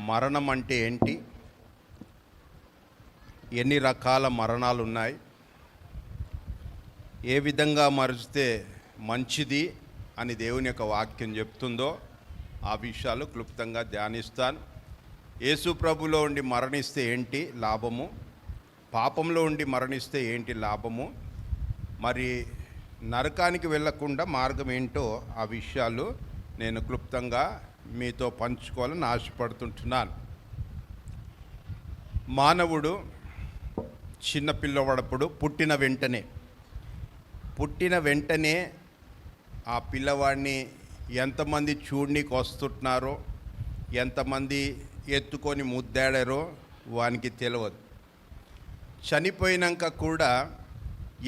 మరణం అంటే ఏంటి, ఎన్ని రకాల మరణాలు ఉన్నాయి, ఏ విధంగా మరిస్తే మంచిది అని దేవుని యొక్క వాక్యం చెప్తుందో ఆ విషయాలు క్లుప్తంగా ధ్యానిస్తాను. యేసు ప్రభులో ఉండి మరణిస్తే ఏంటి లాభము, పాపంలో ఉండి మరణిస్తే ఏంటి లాభము, మరి నరకానికి వెళ్ళకుండా మార్గం ఏంటో ఆ విషయాలు నేను క్లుప్తంగా మీతో పంచుకోవాలని ఆశపడుతుంటున్నాను. మానవుడు చిన్నపిల్లవాడప్పుడు పుట్టిన వెంటనే ఆ పిల్లవాడిని ఎంతమంది చూడనీకి వస్తున్నారో, ఎంతమంది ఎత్తుకొని ముద్దాడారో వానికి తెలియదు. చనిపోయినాక కూడా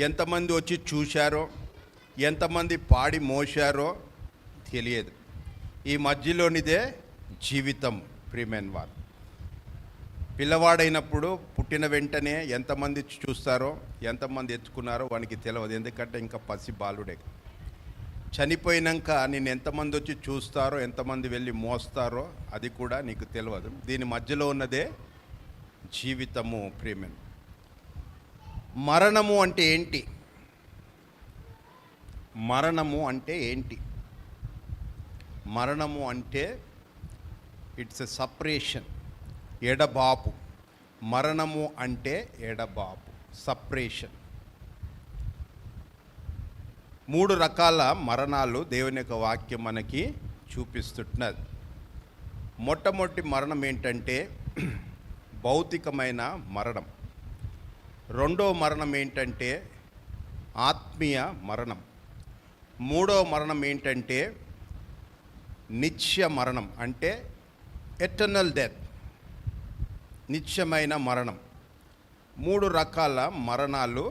ఎంతమంది వచ్చి చూశారో, ఎంతమంది పాడి మోశారో తెలియదు. ఈ మధ్యలోనిదే జీవితం. ప్రియమైన వారు, పిల్లవాడైనప్పుడు పుట్టిన వెంటనే ఎంతమంది చూస్తారో, ఎంతమంది ఎత్తుకున్నారో వానికి తెలియదు, ఎందుకంటే ఇంకా పసి బాలుడే. చనిపోయినాక నేను ఎంతమంది వచ్చి చూస్తారో, ఎంతమంది వెళ్ళి మోస్తారో అది కూడా నీకు తెలియదు. దీని మధ్యలో ఉన్నదే జీవితము. ప్రియమైన, మరణము అంటే ఏంటి? మరణము అంటే ఏంటి? మరణము అంటే ఇట్స్ ఎ సపరేషన్, ఎడబాపు. మరణము అంటే ఎడబాపు, సపరేషన్. 3 రకాల మరణాలు దేవుని యొక్క వాక్యం మనకి చూపిస్తున్నది. మొట్టమొదటి మరణం ఏంటంటే భౌతికమైన మరణం. రెండవ మరణం ఏంటంటే ఆత్మీయ మరణం. మూడవ మరణం ఏంటంటే నిత్య మరణం, అంటే ఎటర్నల్ డెత్, నిత్యమైన మరణం. 3 రకాల మరణాలు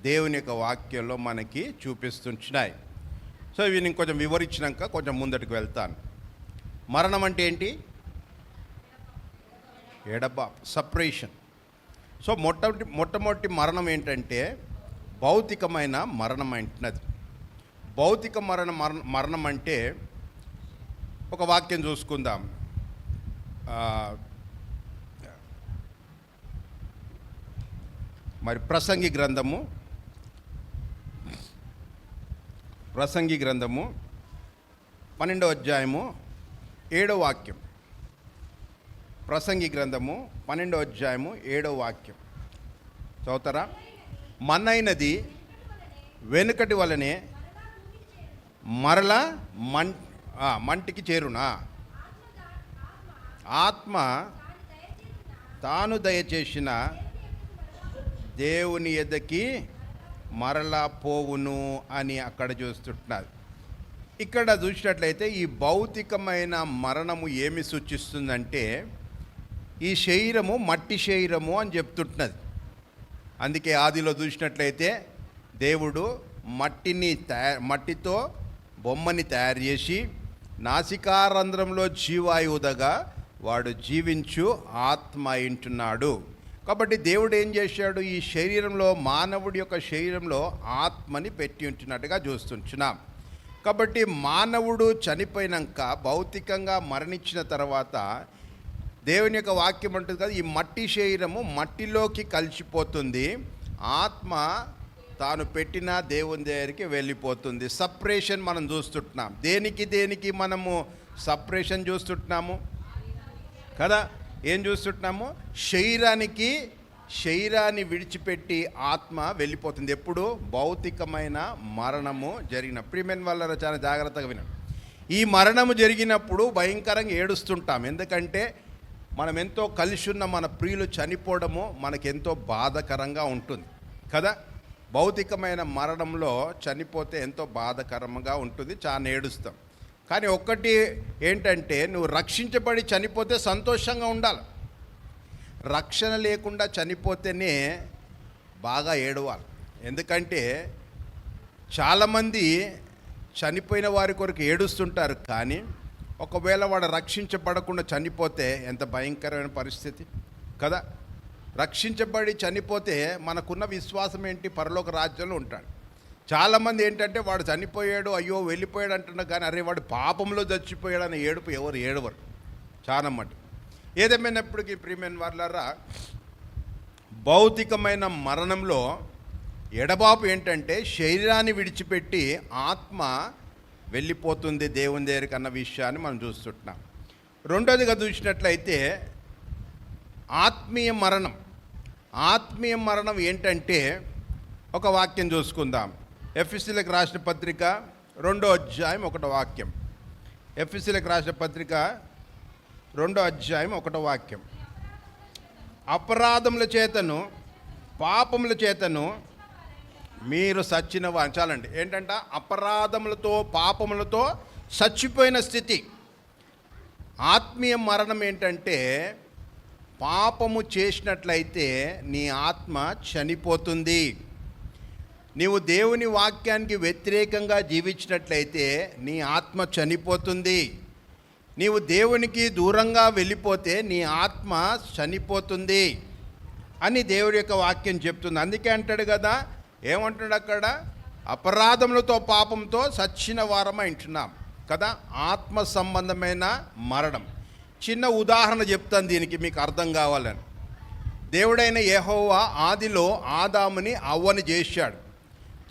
దేవుని యొక్క వాక్యంలో మనకి చూపిస్తున్నాయి. సో ఇవి నేను కొంచెం వివరించినాక కొంచెం ముందటికి వెళ్తాను. మరణం అంటే ఏంటి? ఎడబాపు, సపరేషన్. సో మొట్టమొదటి మరణం ఏంటంటే భౌతికమైన మరణం అంటున్నది. భౌతిక మరణం అంటే ఒక వాక్యం చూసుకుందాం. మరి ప్రసంగి గ్రంథము 12వ అధ్యాయము 7వ వాక్యం. ప్రసంగి గ్రంథము 12వ అధ్యాయము 7వ వాక్యం చదువుతారా? మన్నైనది వెనుకటి వలనే మరలా మంటికి చేరునా, ఆత్మ తాను దయచేసిన దేవుని ఎద్దకి మరలా పోవును అని అక్కడ చూస్తుంటున్నారు. ఇక్కడ చూసినట్లయితే ఈ భౌతికమైన మరణము ఏమి సూచిస్తుందంటే ఈ శరీరము మట్టి శరీరము అని చెప్తుంటున్నది. అందుకే ఆదిలో చూసినట్లయితే దేవుడు మట్టితో బొమ్మని తయారు చేసి నాసికారంధ్రంలో జీవాయువుదగా వాడు జీవించు ఆత్మ అయింటున్నాడు. కాబట్టి దేవుడు ఏం చేశాడు? ఈ శరీరంలో, మానవుడి యొక్క శరీరంలో ఆత్మని పెట్టి ఉంటున్నట్టుగా చూస్తుంటున్నాం. కాబట్టి మానవుడు చనిపోయినాక, భౌతికంగా మరణించిన తర్వాత దేవుని యొక్క వాక్యం అంటుంది కదా, ఈ మట్టి శరీరము మట్టిలోకి కలిసిపోతుంది, ఆత్మ తాను పెట్టిన దేవుని దగ్గరికి వెళ్ళిపోతుంది. సపరేషన్ మనం చూస్తుంటున్నాం. దేనికి మనము సపరేషన్ చూస్తుంటున్నాము కదా? ఏం చూస్తుంటున్నాము? శరీరాన్ని విడిచిపెట్టి ఆత్మ వెళ్ళిపోతుంది. ఎప్పుడు? భౌతికమైన మరణము జరిగిన. ప్రియమైన వాళ్ళ చాలా జాగ్రత్తగా వినండి. ఈ మరణము జరిగినప్పుడు భయంకరంగా ఏడుస్తుంటాం. ఎందుకంటే మనం ఎంతో కలిసి ఉన్న మన ప్రియులు చనిపోవడము మనకెంతో బాధకరంగా ఉంటుంది కదా. భౌతికమైన మరణంలో చనిపోతే ఎంతో బాధకరంగా ఉంటుంది, చాలా ఏడుస్తాం. కానీ ఒక్కటి ఏంటంటే, నువ్వు రక్షించబడి చనిపోతే సంతోషంగా ఉండాలి. రక్షణ లేకుండా చనిపోతేనే బాగా ఏడవాలి. ఎందుకంటే చాలామంది చనిపోయిన వారి కొరకు ఏడుస్తుంటారు, కానీ ఒకవేళ వాడు రక్షించబడకుండా చనిపోతే ఎంత భయంకరమైన పరిస్థితి కదా. రక్షించబడి చనిపోతే మనకున్న విశ్వాసం ఏంటి? పరలోక రాజ్యంలో ఉంటాడు. చాలామంది ఏంటంటే వాడు చనిపోయాడు, అయ్యో వెళ్ళిపోయాడు అంటున్నారు, కానీ అరే వాడు పాపంలో చచ్చిపోయాడు అనే ఏడుపు ఎవరు ఏడవరు చాలా మటు. ఏదేమైనప్పటికీ ప్రియమైన వాళ్ళారా, భౌతికమైన మరణంలో ఎడబాపు ఏంటంటే శరీరాన్ని విడిచిపెట్టి ఆత్మ వెళ్ళిపోతుంది దేవుని దగ్గరికి అన్న విషయాన్ని మనం చూస్తుంటున్నాం. రెండోదిగా చూసినట్లయితే ఆత్మీయ మరణం. ఆత్మీయ మరణం ఏంటంటే ఒక వాక్యం చూసుకుందాం. ఎఫెసీయులకు రాసిన పత్రిక 2వ అధ్యాయం 1వ వాక్యం. ఎఫెసీయులకు రాసిన పత్రిక 2వ అధ్యాయం 1వ వాక్యం. అపరాధముల చేతను పాపముల చేతను మీరు సచ్చిన వారు. చాలండి. ఏంటంట? అపరాధములతో పాపములతో చచ్చిపోయిన స్థితి. ఆత్మీయ మరణం ఏంటంటే పాపము చేసినట్లయితే నీ ఆత్మ చనిపోతుంది. నీవు దేవుని వాక్యానికి వ్యతిరేకంగా జీవించినట్లయితే నీ ఆత్మ చనిపోతుంది. నీవు దేవునికి దూరంగా వెళ్ళిపోతే నీ ఆత్మ చనిపోతుంది అని దేవుడి యొక్క వాక్యం చెప్తుంది. అందుకే అంటాడు కదా, ఏమంటాడు అక్కడ? అపరాధములతో పాపంతో సచ్చిన వారం అంటున్నాం కదా. ఆత్మ సంబంధమైన మరణం. చిన్న ఉదాహరణ చెప్తాను దీనికి మీకు అర్థం కావాలని. దేవుడైన యెహోవా ఆదిలో ఆదాముని అవ్వని చేశాడు.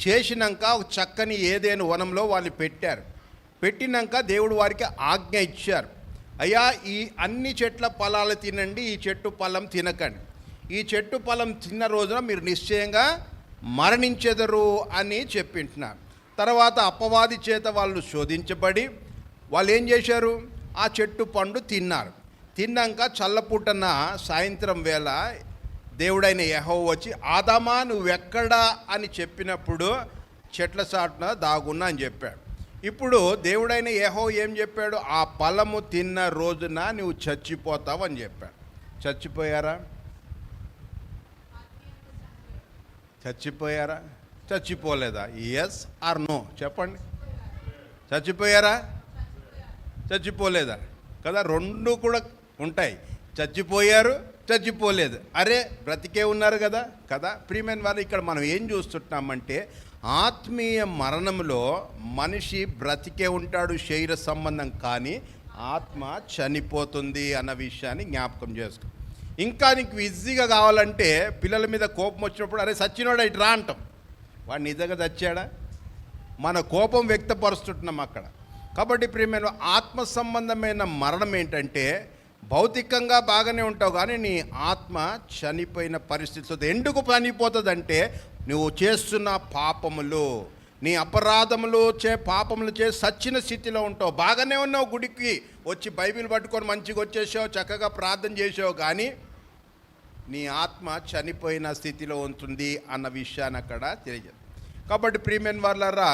చేసినాక ఒక చక్కని ఏదైనా వనంలో వాళ్ళు పెట్టారు. పెట్టినాక దేవుడు వారికి ఆజ్ఞ ఇచ్చారు, అయ్యా ఈ అన్ని చెట్ల ఫలాలు తినండి, ఈ చెట్టు ఫలం తినకండి. ఈ చెట్టు ఫలం తిన్న రోజున మీరు నిశ్చయంగా మరణించెదరు అని చెప్పింటున్నారు. తర్వాత అపవాది చేత వాళ్ళు శోధించబడి వాళ్ళు ఏం చేశారు? ఆ చెట్టు పండు తిన్నారు. తిన్నాక చల్లపూటన సాయంత్రం వేళ దేవుడైన యెహోవా వచ్చి, ఆదామా నువ్వెక్కడా అని చెప్పినప్పుడు చెట్ల చాటున దాగున్నా అని చెప్పాడు. ఇప్పుడు దేవుడైన యెహోవా ఏం చెప్పాడు? ఆ ఫలము తిన్న రోజున నువ్వు చచ్చిపోతావు అని చెప్పాడు. చచ్చిపోయారా? చచ్చిపోయారా? చచ్చిపోలేదా? ఎస్ ఆర్ నో చెప్పండి. చచ్చిపోయారా? చచ్చిపోలేదా? కదా, రెండు కూడా ఉంటాయి. చచ్చిపోయారు, చచ్చిపోలేదు. అరే బ్రతికే ఉన్నారు కదా. కదా ప్రియమైన వారు, ఇక్కడ మనం ఏం చూస్తున్నామంటే ఆత్మీయ మరణంలో మనిషి బ్రతికే ఉంటాడు శరీర సంబంధం, కానీ ఆత్మ చనిపోతుంది అన్న విషయాన్ని జ్ఞాపకం చేసుకో. ఇంకా నీకు ఈజీగా కావాలంటే పిల్లల మీద కోపం వచ్చినప్పుడు అరే సచ్చినోడా ఇటు రా అంటాం. వాడు నిజంగా చచ్చాడా? మన కోపం వ్యక్తపరుస్తుంటున్నాం అక్కడ. కాబట్టి ప్రియమైన ఆత్మ సంబంధమైన మరణం ఏంటంటే భౌతికంగా బాగానే ఉంటావు కానీ నీ ఆత్మ చనిపోయిన పరిస్థితి. ఎందుకు చనిపోతుందంటే నువ్వు చేస్తున్న పాపములు, నీ అపరాధములు పాపములు సచ్చిన స్థితిలో ఉంటావు. బాగానే ఉన్నావు, గుడికి వచ్చి బైబిల్ పట్టుకొని మంచిగా వచ్చేసావు, చక్కగా ప్రార్థన చేసావు, కానీ నీ ఆత్మ చనిపోయిన స్థితిలో ఉంటుంది అన్న విషయాన్ని అక్కడ తెలియజేది. కాబట్టి ప్రియమైన వాళ్ళారా,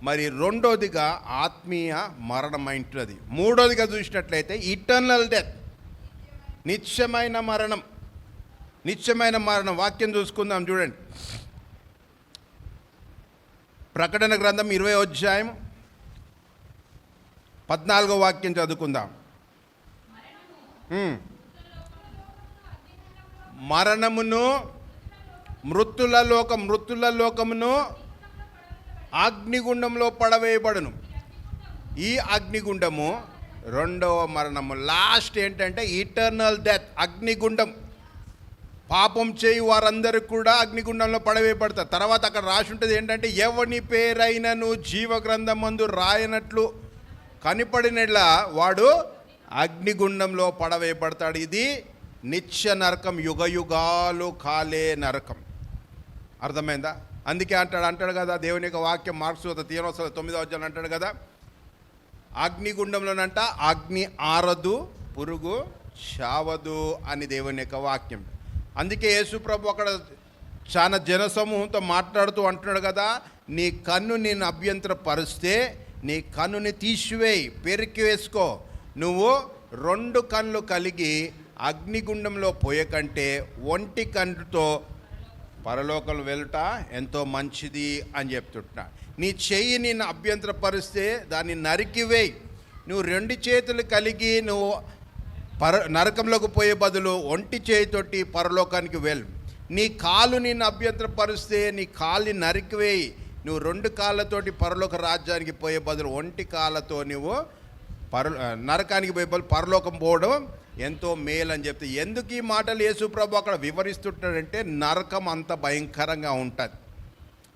మరి రెండోదిగా ఆత్మీయ మరణం అంటున్నది. మూడోదిగా చూసినట్లయితే ఇటర్నల్ డెత్, నిత్యమైన మరణం. నిత్యమైన మరణం వాక్యం చూసుకుందాం చూడండి. ప్రకటన గ్రంథం 20వ అధ్యాయం 14వ వాక్యం చదువుకుందాం. మరణమును మృతుల లోకమును అగ్నిగుండంలో పడవేయబడును. ఈ అగ్నిగుండము రెండవ మరణము. లాస్ట్ ఏంటంటే ఇటర్నల్ డెత్, అగ్నిగుండం. పాపం చేయి వారందరూ కూడా అగ్నిగుండంలో పడవేయబడతారు. తర్వాత అక్కడ రాసి ఉంటుంది ఏంటంటే ఎవని పేరైనను జీవ గ్రంథమందు రాయనట్లు కనిపడినట్లా వాడు అగ్నిగుండంలో పడవేయబడతాడు. ఇది నిత్య నరకం, యుగ యుగాలు కాలే నరకం. అర్థమైందా? అందుకే అంటాడు కదా దేవుని యొక్క వాక్యం మార్క్స్ 9వ అధ్యాయం అంటాడు కదా, అగ్నిగుండంలోనంట అగ్ని ఆరదు, పురుగు చావదు అని దేవుని యొక్క వాక్యం. అందుకే యేసు ప్రభు అక్కడ చాలా జనసమూహంతో మాట్లాడుతూ అంటున్నాడు కదా, నీ కన్ను నేను అభ్యంతరపరిస్తే నీ కన్నుని తీసివేయి, పెరికి వేసుకో. నువ్వు 2 కన్నులు కలిగి అగ్నిగుండంలో పోయే కంటే ఒంటి కన్నుతో పరలోకం వెళ్ళుట ఎంతో మంచిది అని చెప్తుంటున్నా. నీ చెయ్యి నిన్ను అభ్యంతరపరిస్తే దాన్ని నరికివేయి. నువ్వు 2 చేతులు కలిగి నువ్వు నరకంలోకి పోయే బదులు ఒంటి చేయితోటి పరలోకానికి వెళ్ళు. నీ కాలు నిన్ను అభ్యంతరపరిస్తే నీ కాలుని నరికివేయి. నువ్వు 2 కాళ్ళతోటి పరలోక రాజ్యానికి పోయే బదులు ఒంటి కాళ్ళతో నువ్వు నరకానికి పోయే బదులు పరలోకం పోవడం ఎంతో మేలు అని చెప్తే, ఎందుకు ఈ మాటలు యేసు ప్రభు అక్కడ వివరిస్తుంటాడంటే నరకం అంత భయంకరంగా ఉంటుంది.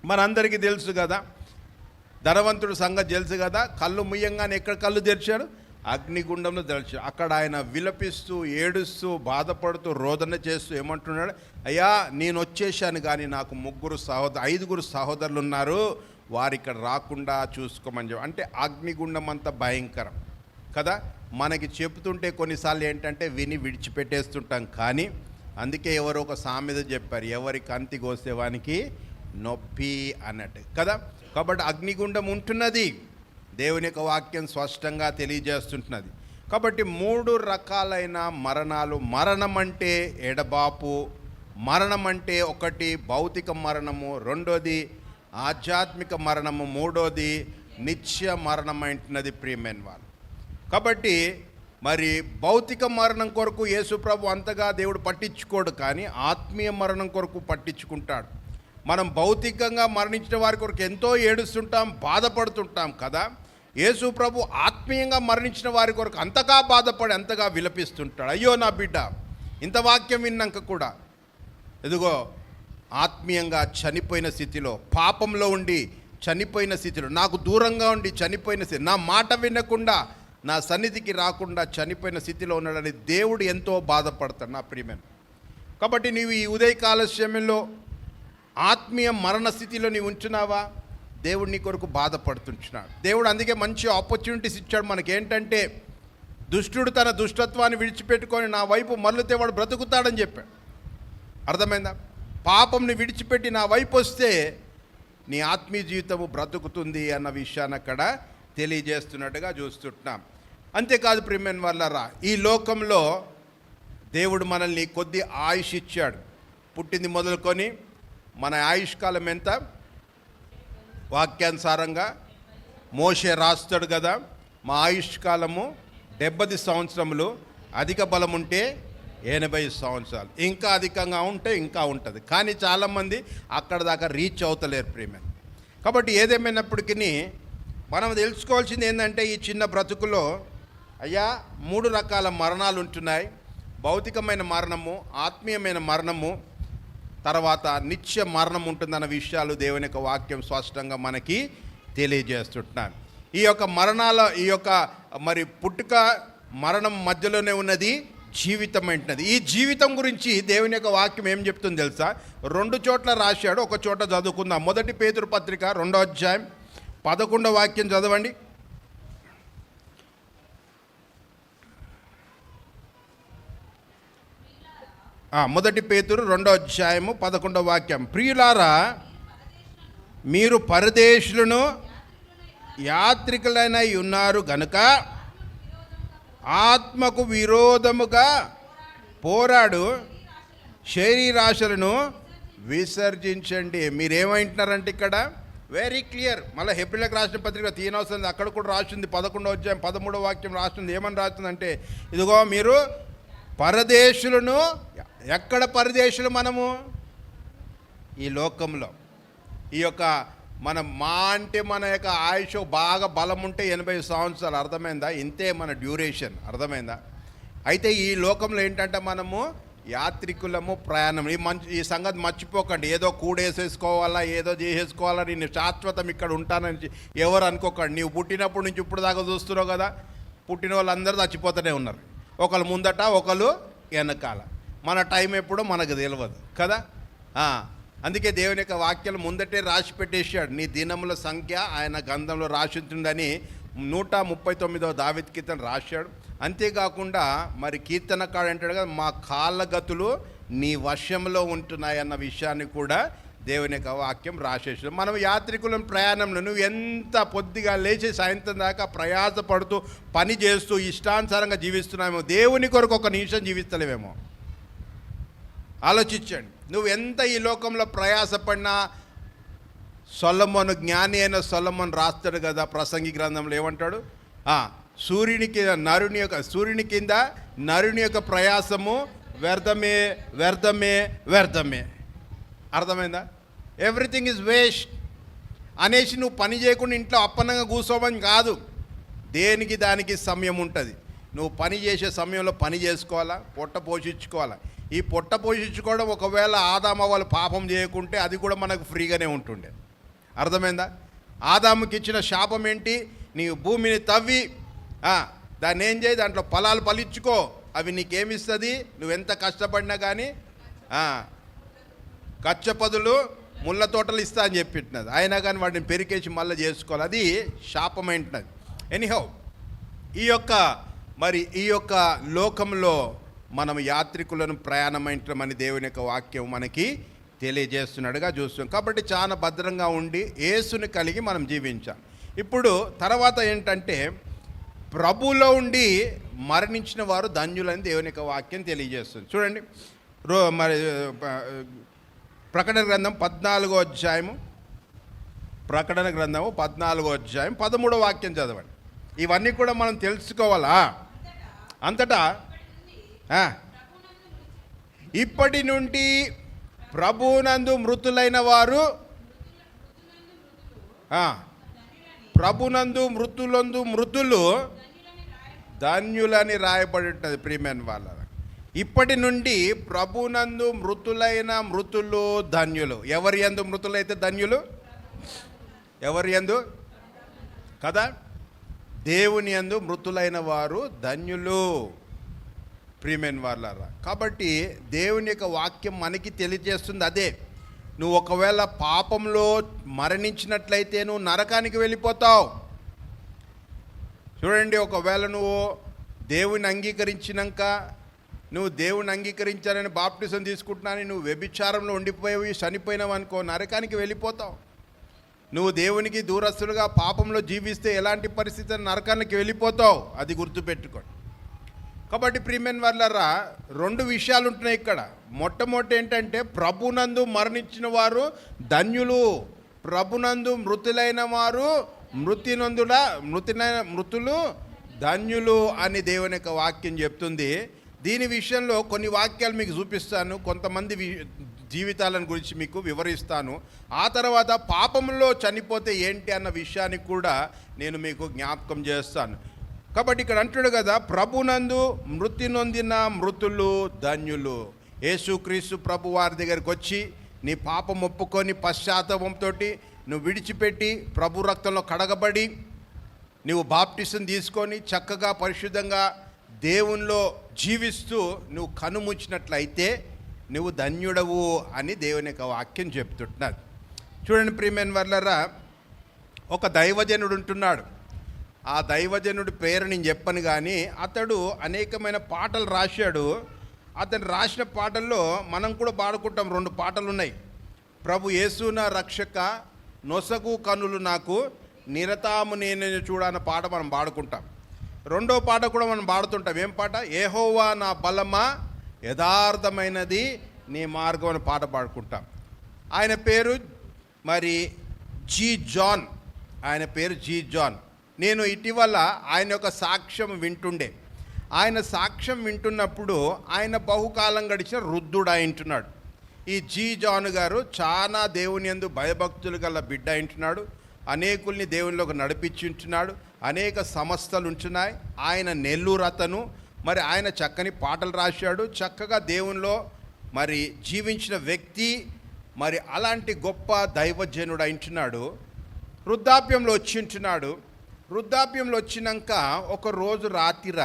మనందరికీ తెలుసు కదా, ధనవంతుడు సంగతి తెలుసు కదా, కళ్ళు ముయ్యంగానే ఎక్కడ కళ్ళు తెరిచాడు? అగ్నిగుండంలో తెరిచాడు. అక్కడ ఆయన విలపిస్తూ ఏడుస్తూ బాధపడుతూ రోదన చేస్తూ ఏమంటున్నాడు? అయ్యా నేను వచ్చేసాను, కానీ నాకు 5 సహోదరులు ఉన్నారు, వారు ఇక్కడ రాకుండా చూసుకోమని చెప్పి. అంటే అగ్నిగుండం అంత భయంకరం కదా. మనకి చెప్తుంటే కొన్నిసార్లు ఏంటంటే విని విడిచిపెట్టేస్తుంటాం. కానీ అందుకే ఎవరో ఒక సామెత చెప్పారు, ఎవరి కంతి కోసేవానికి నొప్పి అన్నట్టు కదా. కాబట్టి అగ్నిగుండం ఉంటున్నది, దేవుని యొక్క వాక్యం స్పష్టంగా తెలియజేస్తుంటున్నది. కాబట్టి 3 రకాలైన మరణాలు. మరణం అంటే ఎడబాపు, మరణం అంటే ఒకటి భౌతిక మరణము, రెండోది ఆధ్యాత్మిక మరణము, మూడోది నిత్య మరణం అంటున్నది ప్రియమైన వాళ్ళు. కాబట్టి మరి భౌతిక మరణం కొరకు యేసుప్రభు అంతగా దేవుడు పట్టించుకోడు, కానీ ఆత్మీయ మరణం కొరకు పట్టించుకుంటాడు. మనం భౌతికంగా మరణించిన వారి కొరకు ఎంతో ఏడుస్తుంటాం, బాధపడుతుంటాం కదా. యేసు ప్రభు ఆత్మీయంగా మరణించిన వారి కొరకు అంతగా బాధపడి అంతగా విలపిస్తుంటాడు. అయ్యో నా బిడ్డ, ఇంత వాక్యం విన్నాక కూడా ఎదుగో ఆత్మీయంగా చనిపోయిన స్థితిలో, పాపంలో ఉండి చనిపోయిన స్థితిలో, నాకు దూరంగా ఉండి చనిపోయిన స్థితి, నా మాట వినకుండా నా సన్నిధికి రాకుండా చనిపోయిన స్థితిలో ఉన్నాడని దేవుడు ఎంతో బాధపడతాడు నా ప్రియమైన. కాబట్టి నీవు ఈ ఉదయకాల సమయంలో ఆత్మీయ మరణ స్థితిలో నీవు ఉంచున్నావా? దేవుడు నీ కొరకు బాధపడుతుంటున్నాడు. దేవుడు అందుకే మంచి ఆపర్చునిటీస్ ఇచ్చాడు మనకేంటంటే, దుష్టుడు తన దుష్టత్వాన్ని విడిచిపెట్టుకొని నా వైపు మరలితే వాడు బ్రతుకుతాడని చెప్పాడు. అర్థమైందా? పాపంని విడిచిపెట్టి నా వైపు వస్తే నీ ఆత్మీయ జీవితము బ్రతుకుతుంది అన్న విషయాన్ని అక్కడ తెలియజేస్తున్నట్టుగా చూస్తుంటున్నాం. అంతేకాదు ప్రియమైన వాళ్ళరా, ఈ లోకంలో దేవుడు మనల్ని కొద్ది ఆయుష్ ఇచ్చాడు. పుట్టింది మొదలుకొని మన ఆయుష్కాలం ఎంత? వాక్యానుసారంగా మోషే రాస్తాడు కదా, మా ఆయుష్కాలము 70 సంవత్సరములు, అధిక బలం ఉంటే 80 సంవత్సరాలు, ఇంకా అధికంగా ఉంటే ఇంకా ఉంటుంది. కానీ చాలామంది అక్కడ దాకా రీచ్ అవుతలేరు ప్రియమైన. కాబట్టి ఏదేమైనప్పటికీ మనం తెలుసుకోవాల్సింది ఏంటంటే, ఈ చిన్న బ్రతుకులో అయ్యా 3 రకాల మరణాలు ఉంటున్నాయి. భౌతికమైన మరణము, ఆత్మీయమైన మరణము, తర్వాత నిత్య మరణం ఉంటుందన్న విషయాలు దేవుని యొక్క వాక్యం స్పష్టంగా మనకి తెలియజేస్తుంటున్నాను. ఈ యొక్క మరణాల, ఈ యొక్క మరి పుట్టుక మరణం మధ్యలోనే ఉన్నది జీవితం అంటున్నది. ఈ జీవితం గురించి దేవుని యొక్క వాక్యం ఏం చెప్తుంది తెలుసా? 2 చోట్ల రాశాడు, ఒక చోట చదువుకుందాం. 1 పేతురు పత్రిక 2వ అధ్యాయం 11వ వాక్యం చదవండి. మొదటి పేతురు 2వ అధ్యాయము 11వ వాక్యం. ప్రియులారా, మీరు పరదేశులను యాత్రికులైనై ఉన్నారు గనుక ఆత్మకు విరోధముగా పోరాడు శరీరాశలను విసర్జించండి. మీరేమంటున్నారంటే ఇక్కడ వెరీ క్లియర్. మళ్ళీ హెబ్రీయులకు రాసిన పత్రిక తీయనవసరం, అక్కడ కూడా రాసింది 11వ అధ్యాయం 13వ వాక్యం రాస్తుంది. ఏమని రాస్తుందంటే, ఇదిగో మీరు పరదేశులను. ఎక్కడ పరదేశులు? మనము ఈ లోకంలో. ఈ యొక్క మన యొక్క ఆయుష్ బాగా బలం ఉంటే 80 సంవత్సరాలు. అర్థమైందా? ఇంతే మన డ్యూరేషన్. అర్థమైందా? అయితే ఈ లోకంలో ఏంటంటే మనము యాత్రికులము, ప్రయాణం. ఈ సంగతి మర్చిపోకండి. ఏదో కూడేసేసుకోవాలా, ఏదో చేసేసుకోవాలా, నేను శాశ్వతం ఇక్కడ ఉంటానని ఎవరు అనుకోకండి. నీవు పుట్టినప్పటి నుంచి ఇప్పుడు దాకా చూస్తున్నావు కదా, పుట్టిన వాళ్ళందరూ చచ్చిపోతూనే ఉన్నారు. ఒకళ్ళు ముందట, ఒకళ్ళు వెనకాల. మన టైం ఎప్పుడో మనకు తెలియదు కదా. అందుకే దేవుని యొక్క వాక్యాలు ముందటే రాసి పెట్టేశాడు. నీ దినముల సంఖ్య ఆయన గ్రంథంలో రాసి ఉంటుందని 139వ దావీదు కీర్తన రాశాడు. అంతేకాకుండా మరి కీర్తనకాడు అంటాడు కదా, మా కాళ్ళ గతులు నీ వశంలో ఉంటున్నాయన్న విషయాన్ని కూడా దేవుని యొక్క వాక్యం రాసేసాడు. మనం యాత్రికుల ప్రయాణంలో నువ్వు ఎంత పొద్దుగా లేచి సాయంత్రం దాకా ప్రయాసపడుతూ పని చేస్తూ ఇష్టానుసారంగా జీవిస్తున్నామేమో, దేవుని కొరకు ఒక నిమిషం జీవిస్తలేమేమో. ఆలోచించండి. నువ్వు ఎంత ఈ లోకంలో ప్రయాసపడినా, సొలొమోను, జ్ఞాని అయిన సొలొమోను రాస్తాడు కదా ప్రసంగి గ్రంథంలో, ఏమంటాడు? సూర్యుని కింద నరుని యొక్క ప్రయాసము వ్యర్థమే, వ్యర్థమే, వ్యర్థమే. అర్థమైందా? ఎవ్రీథింగ్ ఈజ్ వేస్ట్ అనేసి నువ్వు పని చేయకుండా ఇంట్లో అప్పనంగా కూర్చోవని కాదు. దేనికి దానికి సమయం ఉంటుంది. నువ్వు పని చేసే సమయంలో పని చేసుకోవాలా, పొట్ట పోషించుకోవాలా. ఈ పొట్ట పోషించుకోవడం ఒకవేళ ఆదాము వాళ్ళు పాపం చేయకుంటే అది కూడా మనకు ఫ్రీగానే ఉంటుండే. అర్థమైందా? ఆదాముకి ఇచ్చిన శాపం ఏంటి? నీవు భూమిని తవ్వి దాన్ని ఏం చేయి, దాంట్లో ఫలాలు ఫలించుకో, అవి నీకేమిస్తుంది, నువ్వెంత కష్టపడినా కానీ కచ్చపదులు ముళ్ళ తోటలు ఇస్తా అని చెప్పిట్టినది. అయినా కానీ వాటిని పెరికేసి మళ్ళీ చేసుకోవాలి, అది శాపమైంటున్నది. ఎనీహౌ, ఈ యొక్క లోకంలో మనం యాత్రికులను ప్రయాణమైంటమని దేవుని యొక్క వాక్యం మనకి తెలియజేస్తున్నాడుగా చూస్తాం. కాబట్టి చాలా భద్రంగా ఉండి యేసుని కలిగి మనం జీవించాలి. ఇప్పుడు తర్వాత ఏంటంటే, ప్రభులో ఉండి మరణించిన వారు ధన్యులని దేవుని యొక్క వాక్యం తెలియజేస్తుంది. చూడండి, మరి ప్రకటన గ్రంథం 14వ అధ్యాయము, ప్రకటన గ్రంథము 14వ అధ్యాయం 13వ వాక్యం చదవండి. ఇవన్నీ కూడా మనం తెలుసుకోవాలా. అంతటా ఇప్పటి నుండి ప్రభునందు మృతులైన వారు, ప్రభునందు మృతులు ధన్యులని రాయబడి ఉంటుంది. ప్రియమైన వాళ్ళ, ఇప్పటి నుండి ప్రభునందు మృతులైన మృతులు ధన్యులు. ఎవరి యందు మృతులైతే ధన్యులు? ఎవరి యందు కదా? దేవుని యందు మృతులైన వారు ధన్యులు. ప్రియమైన వాళ్ళారా, కాబట్టి దేవుని యొక్క వాక్యం మనకి తెలియజేస్తుంది అదే. నువ్వు ఒకవేళ పాపంలో మరణించినట్లయితే నువ్వు నరకానికి వెళ్ళిపోతావు. చూడండి, ఒకవేళ నువ్వు దేవుని అంగీకరించినాక, నువ్వు దేవుని అంగీకరించాలని బాప్టిజం తీసుకుంటున్నాను, నువ్వు వ్యభిచారంలో ఉండిపోయి చనిపోయినావు అనుకో, నరకానికి వెళ్ళిపోతావు. నువ్వు దేవునికి దూరస్తులుగా పాపంలో జీవిస్తే ఎలాంటి పరిస్థితి, నరకానికి వెళ్ళిపోతావు. అది గుర్తుపెట్టుకోండి. కాబట్టి ప్రియమైన వాళ్ళరా, రెండు విషయాలు ఉంటున్నాయి ఇక్కడ. మొట్టమొదటి ఏంటంటే, ప్రభునందు మరణించిన వారు ధన్యులు, ప్రభునందు మృతులైన వారు మృతులు ధన్యులు అని దేవుని యొక్క వాక్యం చెప్తుంది. దీని విషయంలో కొన్ని వాక్యాలు మీకు చూపిస్తాను, కొంతమంది జీవితాలను గురించి మీకు వివరిస్తాను. ఆ తర్వాత పాపంలో చనిపోతే ఏంటి అన్న విషయాన్ని కూడా నేను మీకు జ్ఞాపకం చేస్తాను. కాబట్టి ఇక్కడ అంటాడు కదా, ప్రభునందు మృతి నొందిన మృతులు ధన్యులు. యేసుక్రీస్తు ప్రభు వారి దగ్గరికి వచ్చి నీ పాపం ఒప్పుకొని పశ్చాత్తాపంతో నువ్వు విడిచిపెట్టి ప్రభు రక్తంలో కడగబడి నువ్వు బాప్టిజం తీసుకొని చక్కగా పరిశుద్ధంగా దేవునిలో జీవిస్తూ నువ్వు కనుముచ్చినట్లయితే నువ్వు ధన్యుడవు అని దేవుని యొక్క వాక్యం చెప్తుంటున్నది. చూడండి ప్రియమైన వాళ్ళరా, ఒక దైవజనుడు ఉంటున్నాడు. ఆ దైవజనుడి పేరు నేను చెప్పను, కానీ అతడు అనేకమైన పాటలు రాశాడు. అతను రాసిన పాటల్లో మనం కూడా పాడుకుంటాం. 2 పాటలు ఉన్నాయి. ప్రభు యేసు నా రక్షక, నొసగు కనులు నాకు, నిరతాము నేను చూడన్న పాట మనం పాడుకుంటాం. 2వ పాట కూడా మనం పాడుతుంటాం. ఏం పాట? యెహోవా నా బలమా, యథార్థమైనది నీ మార్గం అని పాట పాడుకుంటాం. ఆయన పేరు మరి జీ జాన్. ఆయన పేరు జీ జాన్. నేను ఇటీవల ఆయన యొక్క సాక్ష్యం వింటుండే. ఆయన సాక్ష్యం వింటున్నప్పుడు ఆయన బహుకాలం గడిచిన వృద్ధుడు అయింటున్నాడు. ఈ జీ జాన్ గారు చాలా దేవుని యందు భయభక్తులు గల బిడ్డ అయింటున్నాడు. అనేకుల్ని దేవునిలోకి నడిపించుంటున్నాడు. అనేక సంస్థలు ఉంటున్నాయి. ఆయన నెల్లూరు అతను. మరి ఆయన చక్కని పాటలు రాశాడు. చక్కగా దేవునిలో మరి జీవించిన వ్యక్తి. మరి అలాంటి గొప్ప దైవజనుడు అయింటున్నాడు. వృద్ధాప్యంలో వచ్చింటున్నాడు. వృద్ధాప్యంలో వచ్చినాక ఒకరోజు రాత్రిర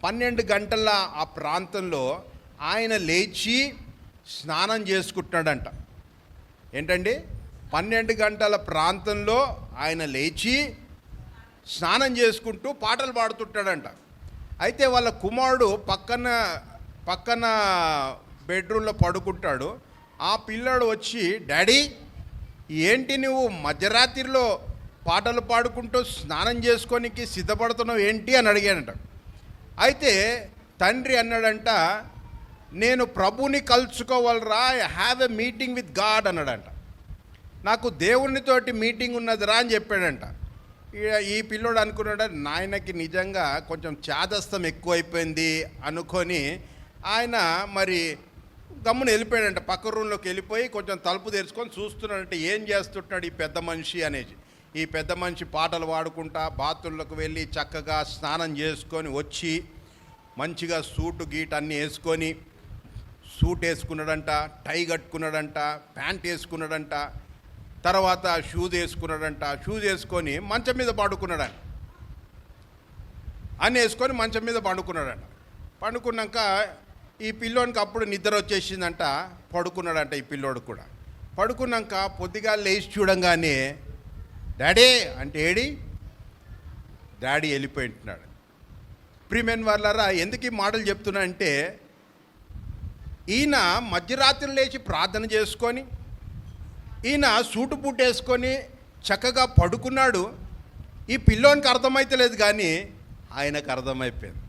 12 గంటల ఆ ప్రాంతంలో ఆయన లేచి స్నానం చేసుకుంటున్నాడంట. ఏంటండి? 12 గంటల ప్రాంతంలో ఆయన లేచి స్నానం చేసుకుంటూ పాటలు పాడుతుంటాడంట. అయితే వాళ్ళ కుమారుడు పక్కన బెడ్రూమ్లో పడుకుంటాడు. ఆ పిల్లాడు వచ్చి, డాడీ ఏంటి నువ్వు మధ్యరాత్రిలో పాటలు పాడుకుంటూ స్నానం చేసుకోనికి సిద్ధపడుతున్నావు ఏంటి అని అడిగాడంట. అయితే తండ్రి అన్నాడంట, నేను ప్రభుని కలుసుకోవాలరా, I have a meeting with God అన్నాడంట. నాకు దేవునితోటి మీటింగ్ ఉన్నదిరా అని చెప్పాడంట. ఈ పిల్లోడు అనుకున్నాడు, నాయనకి నిజంగా కొంచెం చాదస్తం ఎక్కువైపోయింది అనుకొని ఆయన మరి గమ్మున వెళ్ళిపోయాడంట. పక్క రూమ్లోకి వెళ్ళిపోయి కొంచెం తలుపు తెరుచుకొని చూస్తున్నాడంటే ఏం చేస్తుంటాడు ఈ పెద్ద మనిషి అనేసి. ఈ పెద్ద మనిషి పాటలు పాడుకుంటా బాత్రూంలోకి వెళ్ళి చక్కగా స్నానం చేసుకొని వచ్చి మంచిగా సూటు గీట్ అన్నీ వేసుకొని, సూట్ వేసుకున్నాడంట, టై కట్టుకున్నాడంట, ప్యాంట్ వేసుకున్నాడంట, తర్వాత షూస్ వేసుకున్నాడంట. షూస్ వేసుకొని మంచం మీద పడుకున్నాడంట. అన్నీ వేసుకొని మంచం మీద పండుకున్నాడంట. పండుకున్నాక ఈ పిల్లోనికి అప్పుడు నిద్ర వచ్చేసిందంట. పడుకున్నాడంట ఈ పిల్లోడు కూడా. పడుకున్నాక పొద్దుగా లేచి చూడంగానే డాడీ అంటే ఏడి, డాడీ వెళ్ళిపోయింటున్నాడు. ప్రియమైన వాళ్ళారా, ఎందుకు ఈ మాటలు చెప్తున్నా అంటే, ఈయన మధ్యరాత్రి లేచి ప్రార్థన చేసుకొని, ఈయన సూటు బూట్ వేసుకొని చక్కగా పడుకున్నాడు. ఈ పిల్లోనికి అర్థమైతలేదు, కానీ ఆయనకు అర్థమైపోయింది.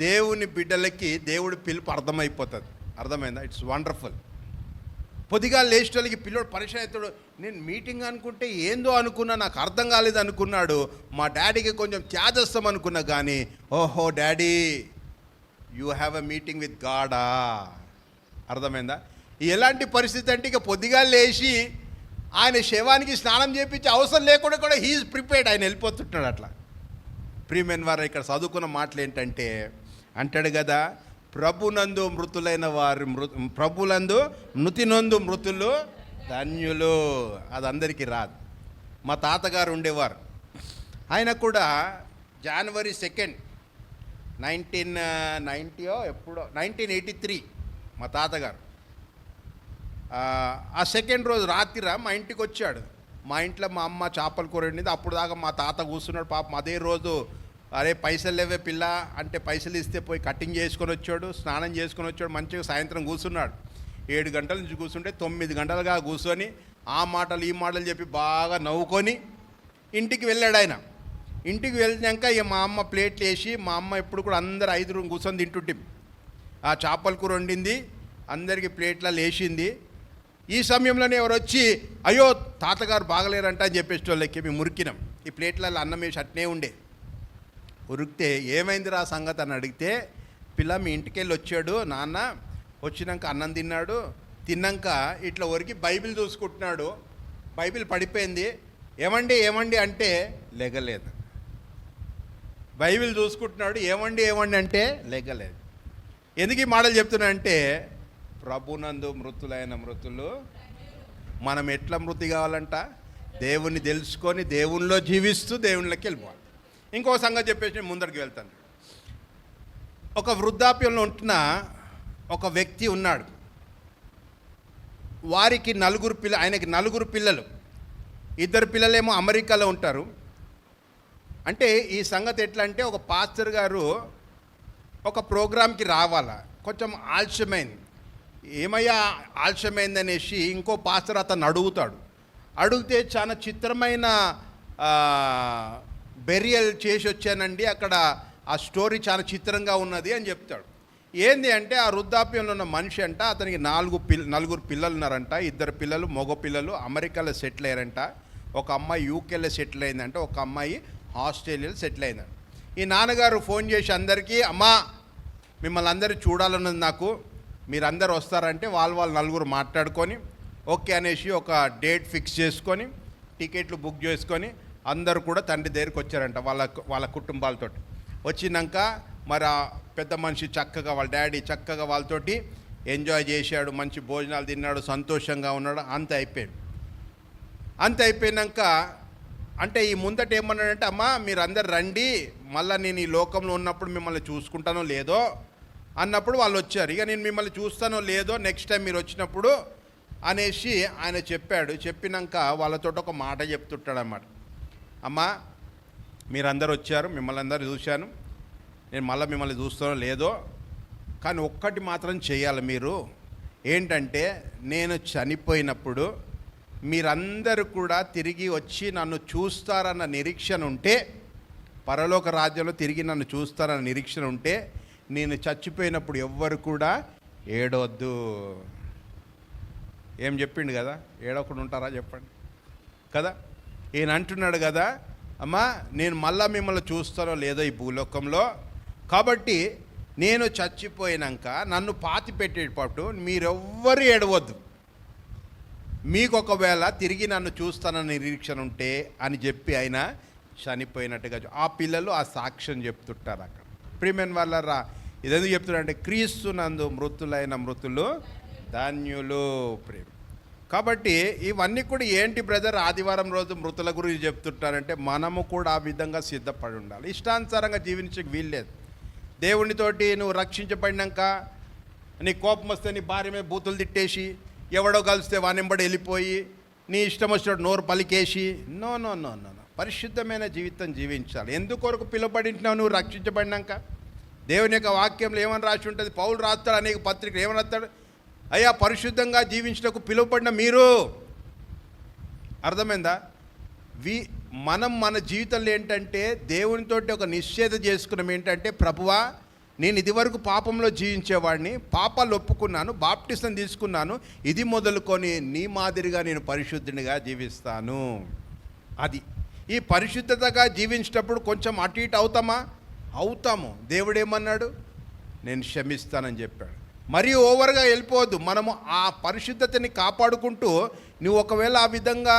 దేవుని బిడ్డలకి దేవుడి పిలుపు అర్థమైపోతుంది. అర్థమైందా? It's wonderful. పొద్దుగా లేచేటోళ్ళకి పిల్లోడు పరిచయం అవుతాడు. నేను మీటింగ్ అనుకుంటే ఏందో అనుకున్నా, నాకు అర్థం కాలేదు అనుకున్నాడు. మా డాడీకి కొంచెం త్యాజస్తాం అనుకున్నా, కానీ ఓహో daddy you have a meeting with గాడా. అర్థమైందా? ఎలాంటి పరిస్థితి అంటే, ఇక పొద్దుగా లేచి ఆయన శవానికి స్నానం చేయించి అవసరం లేకుండా కూడా హీఈస్ ప్రిపేర్డ్, ఆయన వెళ్ళిపోతుంటాడు అట్లా. ప్రియమైన వారు, ఇక్కడ చదువుకున్న మాటలు ఏంటంటే, అంటాడు కదా, ప్రభునందు మృతులైన వారు ప్రభులందు మృతినందు మృతులు ధన్యులు. అది అందరికీ రాదు. మా తాతగారు ఉండేవారు. ఆయన కూడా జనవరి 2, 1983 మా తాతగారు ఆ సెకండ్ రోజు రాత్రి మా ఇంటికి వచ్చాడు. మా ఇంట్లో మా అమ్మ చేపల కూర వండింది. అప్పుడు దాకా మా తాత కూర్చున్నాడు. పాపం అదే రోజు, అరే పైసలు లేవే పిల్ల అంటే పైసలు ఇస్తే పోయి కటింగ్ చేసుకొని వచ్చాడు, స్నానం చేసుకొని వచ్చాడు. మంచిగా సాయంత్రం కూర్చున్నాడు. 7 గంటల నుంచి కూర్చుంటే 9 గంటలుగా కూర్చొని ఆ మాటలు ఈ మాటలు చెప్పి బాగా నవ్వుకొని ఇంటికి వెళ్ళాడు ఆయన. ఇంటికి వెళ్ళినాక ఇక మా అమ్మ ప్లేట్లు వేసి, మా అమ్మ ఎప్పుడు కూడా అందరు 5 కూర్చొని తింటుంటే ఆ చేపల కూర వండింది, అందరికీ ప్లేట్లలో వేసింది. ఈ సమయంలోనే ఎవరు వచ్చి, అయ్యో తాతగారు బాగలేరంట అని చెప్పేసి వాళ్ళకి మేము మురికినాం. ఈ ప్లేట్లలో అన్నం వేసి అట్నే ఉండే. ఉరికితే ఏమైంది రా సంగతి అని అడిగితే, పిల్ల మీ ఇంటికి వెళ్ళి వచ్చాడు నాన్న, వచ్చినాక అన్నం తిన్నాడు, తిన్నాక ఇట్లా ఒరికి బైబిల్ చూసుకుంటున్నాడు, బైబిల్ పడిపోయింది. ఏమండి ఏమండి అంటే లెగలేదు. బైబిల్ చూసుకుంటున్నాడు, ఏమండి ఏమండి అంటే లెగలేదు. ఎందుకు ఈ మాటలు చెప్తున్నా అంటే, ప్రభునందు మృతులైన మృతులు. మనం ఎట్లా మృతి కావాలంట? దేవుణ్ణి తెలుసుకొని దేవునిలో జీవిస్తూ దేవునిలోకి వెళ్ళిపోవాలి. ఇంకో సంగతి చెప్పేసి ముందరికి వెళ్తాను. ఒక వృద్ధాప్యంలో ఉంటున్న ఒక వ్యక్తి ఉన్నాడు. వారికి ఆయనకి 4 పిల్లలు. 2 పిల్లలేమో అమెరికాలో ఉంటారు. అంటే ఈ సంగతి ఎట్లా అంటే, ఒక పాస్టర్ గారు ఒక ప్రోగ్రాంకి రావాలా, కొంచెం ఆలస్యమైంది. ఏమయ్యా ఆలస్యమైంది అనేసి ఇంకో పాస్టర్ అతను అడుగుతాడు. అడిగితే చాలా చిత్రమైన బెరియల్ చేసి వచ్చానండి, అక్కడ ఆ స్టోరీ చాలా చిత్రంగా ఉన్నది అని చెప్తాడు. ఏంది అంటే, ఆ వృద్ధాప్యంలో ఉన్న మనిషి అంట, అతనికి 4 పిల్లలు ఉన్నారంట. 2 పిల్లలు మగ పిల్లలు అమెరికాలో సెటిల్ అయ్యారంట. ఒక అమ్మాయి యూకేలో సెటిల్ అయిందంట, ఒక అమ్మాయి ఆస్ట్రేలియాలో సెటిల్ అయిందంట. ఈ నాన్నగారు ఫోన్ చేసి అందరికీ, అమ్మా మిమ్మల్ని అందరూ చూడాలన్నది నాకు, మీరందరూ వస్తారంటే వాళ్ళు 4 మాట్లాడుకొని ఓకే అనేసి ఒక డేట్ ఫిక్స్ చేసుకొని టికెట్లు బుక్ చేసుకొని అందరూ కూడా తండ్రి దగ్గరికి వచ్చారంట వాళ్ళ కుటుంబాలతో. వచ్చినాక మరి ఆ పెద్ద మనిషి చక్కగా వాళ్ళ డాడీ చక్కగా వాళ్ళతోటి ఎంజాయ్ చేశాడు, మంచి భోజనాలు తిన్నాడు, సంతోషంగా ఉన్నాడు. అంత అయిపోయినాక అంటే ఈ ముందట ఏమన్నాడంటే, అమ్మా మీరందరు రండి, మళ్ళీ నేను ఈ లోకంలో ఉన్నప్పుడు మిమ్మల్ని చూసుకుంటానో లేదో అన్నప్పుడు వాళ్ళు వచ్చారు. ఇక నేను మిమ్మల్ని చూస్తానో లేదో నెక్స్ట్ టైం మీరు వచ్చినప్పుడు అనేసి ఆయన చెప్పాడు. చెప్పినాక వాళ్ళతో ఒక మాట చెప్తుంటాడు అన్నమాట. అమ్మా మీరందరూ వచ్చారు, మిమ్మల్ని అందరూ చూశాను, నేను మళ్ళీ మిమ్మల్ని చూస్తానో లేదో, కానీ ఒక్కటి మాత్రం చేయాలి మీరు. ఏంటంటే, నేను చనిపోయినప్పుడు మీరందరూ కూడా తిరిగి వచ్చి నన్ను చూస్తారన్న నిరీక్షణ ఉంటే, పరలోక రాజ్యంలో తిరిగి నన్ను చూస్తారన్న నిరీక్షణ ఉంటే, నేను చచ్చిపోయినప్పుడు ఎవ్వరు కూడా ఏడవద్దు. ఏం చెప్పిండు కదా, ఏడవకుండా ఉంటారా చెప్పండి కదా. ఈయన అంటున్నాడు కదా, అమ్మా నేను మళ్ళా మిమ్మల్ని చూస్తానో లేదో ఈ భూలోకంలో, కాబట్టి నేను చచ్చిపోయినాక నన్ను పాతి పెట్టేటప్పుడు మీరెవ్వరు ఏడవద్దు. మీకు ఒకవేళ తిరిగి నన్ను చూస్తానన్న నిరీక్షణ ఉంటే అని చెప్పి ఆయన చనిపోయినట్టుగా ఆ పిల్లలు ఆ సాక్ష్యం చెప్తుంటారు అక్కడ. ప్రియమైన వాళ్ళరా, ఇదెందుకు చెప్తున్నా అంటే క్రీస్తునందు మృతులైన మృతులు ధాన్యులు ప్రేమ. కాబట్టి ఇవన్నీ కూడా ఏంటి బ్రదర్, ఆదివారం రోజు మృతుల గురించి చెప్తుంటారంటే మనము కూడా ఆ విధంగా సిద్ధపడి ఉండాలి. ఇష్టానుసారంగా జీవించక వీల్లేదు. దేవునితోటి నువ్వు రక్షించబడినాక నీ కోపం వస్తే నీ భార్య మీద బూతులు తిట్టేసి, ఎవడో కలిస్తే వానింబడి వెళ్ళిపోయి నీ ఇష్టం వచ్చినట్టు నోరు పలికేసి, no no no no no. పరిశుద్ధమైన జీవితం జీవించాలి. ఎందుకొరకు పిలువబడింటున్నావు నువ్వు రక్షించబడినాక? దేవుని యొక్క వాక్యంలో ఏమని రాసి ఉంటుంది? పౌలు రాస్తాడు అనేక పత్రికలు, ఏమని రాస్తాడు? అయ్యా పరిశుద్ధంగా జీవించడానికి పిలువబడిన మీరు. అర్థమైందా? మనం మన జీవితంలో ఏంటంటే దేవునితోటి ఒక నిశ్చయం చేసుకున్నాం ఏంటంటే, ప్రభువా నేను ఇదివరకు పాపంలో జీవించేవాడిని, పాపాలు ఒప్పుకున్నాను, బాప్టిజం తీసుకున్నాను, ఇది మొదలుకొని నీ మాదిరిగా నేను పరిశుద్ధునిగా జీవిస్తాను. అది ఈ పరిశుద్ధతగా జీవించేటప్పుడు కొంచెం అటు ఇటు అవుతాము. దేవుడు ఏమన్నాడు? నేను క్షమిస్తానని చెప్పాడు. మరీ ఓవర్గా వెళ్ళిపోవద్దు. మనము ఆ పరిశుద్ధతని కాపాడుకుంటూ, నువ్వు ఒకవేళ ఆ విధంగా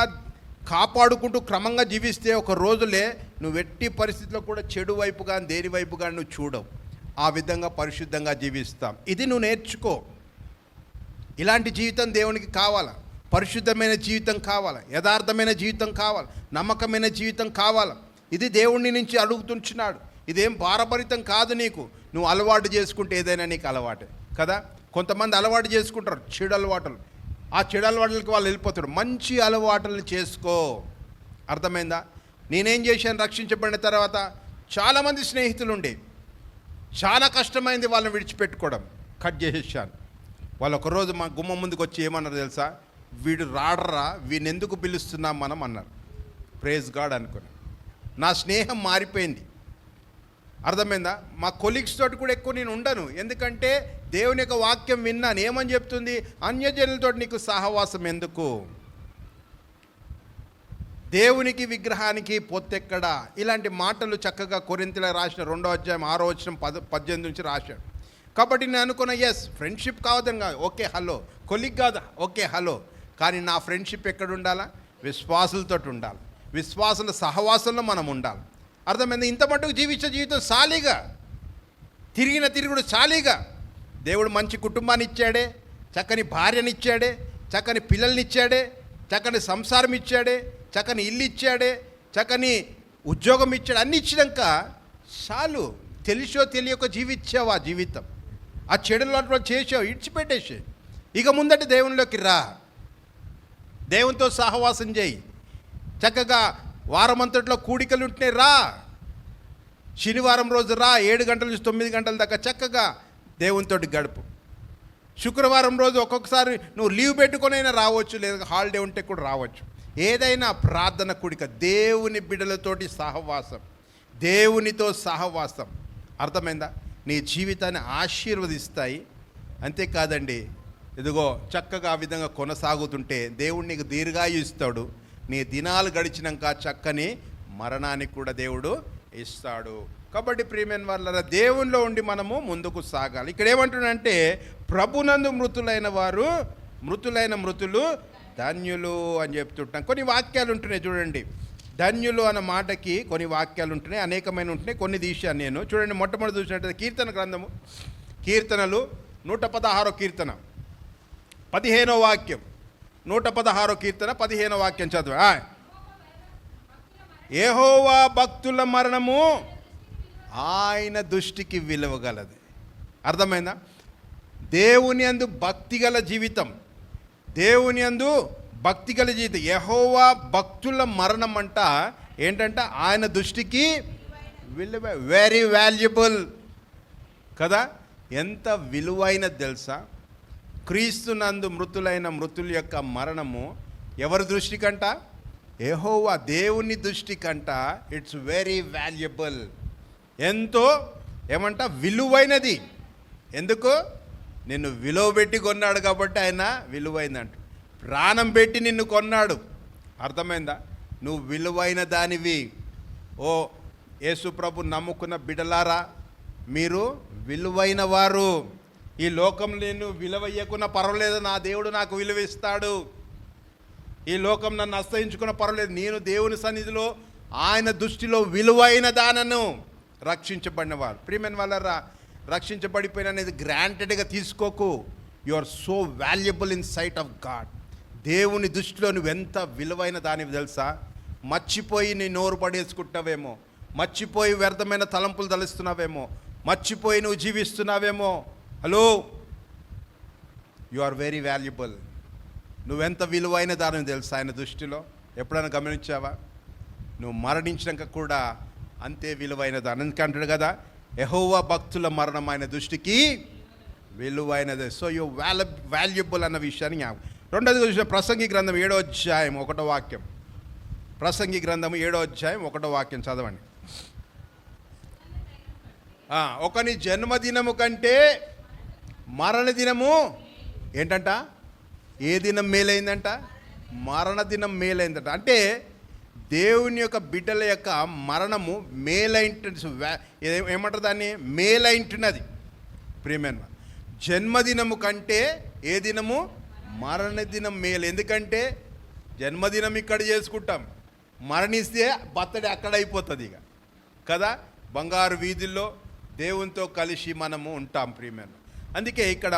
కాపాడుకుంటూ క్రమంగా జీవిస్తే ఒక రోజులే నువ్వు ఎట్టి పరిస్థితిలో కూడా చెడు వైపు కానీ దేని వైపు కానీ నువ్వు చూడవు. ఆ విధంగా పరిశుద్ధంగా జీవిస్తాం. ఇది నువ్వు నేర్చుకో. ఇలాంటి జీవితం దేవునికి కావాలా? పరిశుద్ధమైన జీవితం కావాలా? యథార్థమైన జీవితం కావాలా? నమ్మకమైన జీవితం కావాలా? ఇది దేవుని నుంచి అడుగుతుంటున్నాడు. ఇదేం భారభరితం కాదు. నువ్వు అలవాటు చేసుకుంటే ఏదైనా నీకు అలవాటే కదా. కొంతమంది అలవాటు చేసుకుంటారు చెడు అలవాటులు. ఆ చెడు అలవాట్లకి వాళ్ళు వెళ్ళిపోతారు. మంచి అలవాటులను చేసుకో. అర్థమైందా? నేనేం చేశాను రక్షించబడిన తర్వాత? చాలామంది స్నేహితులు ఉండే, చాలా కష్టమైంది వాళ్ళని విడిచిపెట్టుకోవడం. కట్ చేసేసాను. వాళ్ళు ఒకరోజు మా గుమ్మ ముందుకు వచ్చి ఏమన్నారు తెలుసా? వీడు రాడరా, వీడిని ఎందుకు పిలుస్తున్నాం మనం అన్నారు. ప్రేజ్ గాడ్ అనుకున్నాను. నా స్నేహం మారిపోయింది. అర్థమైందా? మా కొలీగ్స్ తోటి కూడా ఎక్కువ నేను ఉండను. ఎందుకంటే దేవుని యొక్క వాక్యం విన్నాను. ఏమని చెప్తుంది? అన్యజనులతో నీకు సహవాసం ఎందుకు? దేవునికి విగ్రహానికి పొత్తెక్కడా? ఇలాంటి మాటలు చక్కగా కొరింథీయులకు రాసిన 2వ అధ్యాయం 6వ వచనం 18 నుంచి రాశాడు. కాబట్టి నేను అనుకున్నా, ఎస్ ఫ్రెండ్షిప్ కావద్దని కాదు, ఓకే హలో. కొలీగ్ కాదు, ఓకే హలో. కానీ నా ఫ్రెండ్షిప్ ఎక్కడ ఉండాలా? విశ్వాసులతో ఉండాలి. విశ్వాసుల సహవాసంలో మనం ఉండాలి. అర్థమైంది? ఇంత మటుకు జీవించే జీవితం సాలీగా, తిరుగుడు సాలీగా. దేవుడు మంచి కుటుంబాన్ని ఇచ్చాడే, చక్కని భార్యని ఇచ్చాడే, చక్కని పిల్లల్ని ఇచ్చాడే, చక్కని సంసారం ఇచ్చాడే, చక్కని ఇల్లు ఇచ్చాడే, చక్కని ఉద్యోగం ఇచ్చాడు. అన్ని ఇచ్చినాక చాలు. తెలిసో తెలియక జీవించావు. ఆ జీవితం ఆ చెడులో చేసావు, ఇడిచిపెట్టేసి ఇక ముందట దేవునిలోకి రా. దేవునితో సహవాసం చేయి. చక్కగా వారమంతట్లో కూడికలు ఉంటే రా. శనివారం రోజు రా, 7 గంటల నుంచి 9 గంటల దాకా చక్కగా దేవునితో గడుపు. శుక్రవారం రోజు ఒక్కొక్కసారి నువ్వు లీవ్ పెట్టుకొనైనా రావచ్చు, లేదా హాలిడే ఉంటే కూడా రావచ్చు. ఏదైనా ప్రార్థన కూడిక, దేవుని బిడ్డలతోటి సహవాసం, దేవునితో సహవాసం. అర్థమైందా? నీ జీవితాన్ని ఆశీర్వదిస్తాయి. అంతేకాదండి, ఇదిగో చక్కగా ఆ విధంగా కొనసాగుతుంటే దేవుడు నీకు దీర్ఘాయు ఇస్తాడు. నీ దినాలు గడిచినాక చక్కని మరణానికి కూడా దేవుడు ఇస్తాడు. కాబట్టి ప్రియమైన వాళ్ళ దేవునిలో ఉండి మనము ముందుకు సాగాలి. ఇక్కడ ఏమంటున్నాడంటే, ప్రభునందు మృతులైన మృతులు ధన్యులు అని చెప్తుంటాం. కొన్ని వాక్యాలు ఉంటున్నాయి చూడండి. ధన్యులు అన్న మాటకి కొన్ని వాక్యాలు ఉంటున్నాయి, అనేకమైన ఉంటున్నాయి. కొన్ని తీశాను నేను. చూడండి, మొట్టమొదటి చూసినట్టు కీర్తన గ్రంథము, కీర్తనలు 116వ కీర్తన 15వ వాక్యం. 116వ కీర్తన 15వ వాక్యం చదువు. యెహోవా భక్తుల మరణము ఆయన దృష్టికి విలువగలది. అర్థమైందా? దేవుని యందు భక్తిగల జీవితం, దేవుని యందు భక్తిగల జీవితం. యెహోవా భక్తుల మరణం అంట ఏంటంట ఆయన దృష్టికి విలువ, వెరీ వాల్యుబుల్ కదా. ఎంత విలువైనది తెలుసా? క్రీస్తునందు మృతులైన మృతుల యొక్క మరణము ఎవరి దృష్టికంట? యెహోవా దేవుని దృష్టికంట ఇట్స్ వెరీ వాల్యుబుల్. ఎంతో ఏమంట విలువైనది. ఎందుకు? నిన్ను విలువ పెట్టి కొన్నాడు కాబట్టి ఆయన విలువైందంట. ప్రాణం పెట్టి నిన్ను కొన్నాడు. అర్థమైందా? నువ్వు విలువైన దానివి. ఓ యేసు ప్రభు నమ్ముకున్న బిడ్డలారా, మీరు విలువైన వారు. ఈ లోకం నేను విలువ ఇయ్యకున్నా పర్వాలేదు, నా దేవుడు నాకు విలువ ఇస్తాడు. ఈ లోకం నన్ను అసహించుకున్న పర్వాలేదు, నేను దేవుని సన్నిధిలో ఆయన దృష్టిలో విలువైన దానను రక్షించబడినవారు. ప్రియమైన వాళ్ళరా, రక్షించబడిపోయిన అనేది గ్రాంటెడ్గా తీసుకోకు. You are so valuable in sight of God. దేవుని దృష్టిలో నువ్వెంత విలువైన దానివి తెలుసా? మర్చిపోయి నీ నోరు పడేసుకుంటున్నావేమో, మర్చిపోయి వ్యర్థమైన తలంపులు తలుస్తున్నావేమో, మర్చిపోయి నువ్వు జీవిస్తున్నావేమో. Hello, you are very valuable. నువ్వెంత విలువైన దానివి తెలుసా ఆయన దృష్టిలో? ఎప్పుడైనా గమనించావా? నువ్వు మరణించినాక కూడా అంతే విలువైన దాని. ఎందుకంటాడు కదా, యెహోవా భక్తుల మరణం ఆయన దృష్టికి విలువైనది. సో యు వాల్యుబుల్ అన్న విషయాన్ని జ్ఞాపకం. రెండోది చూసిన ప్రసంగి గ్రంథం 7వ అధ్యాయం 1వ వాక్యం. ప్రసంగి గ్రంథం 7వ అధ్యాయం 1వ వాక్యం చదవండి. ఒకని జన్మదినము కంటే మరణ దినము ఏంటంట? ఏ దినం మేలైందంట? మరణ దినం మేలైందంట. అంటే దేవుని యొక్క బిడ్డల యొక్క మరణము ఏమంటారు దాన్ని? మేలైంటున్నది. ప్రియమైన జన్మదినము కంటే ఏ దినము? మరణ దినం మేలు. ఎందుకంటే జన్మదినం ఇక్కడ చేసుకుంటాం, మరణిస్తే బర్త్డే అక్కడ అయిపోతుంది ఇక కదా. బంగారు వీధుల్లో దేవునితో కలిసి మనము ఉంటాం ప్రియమైన. అందుకే ఇక్కడ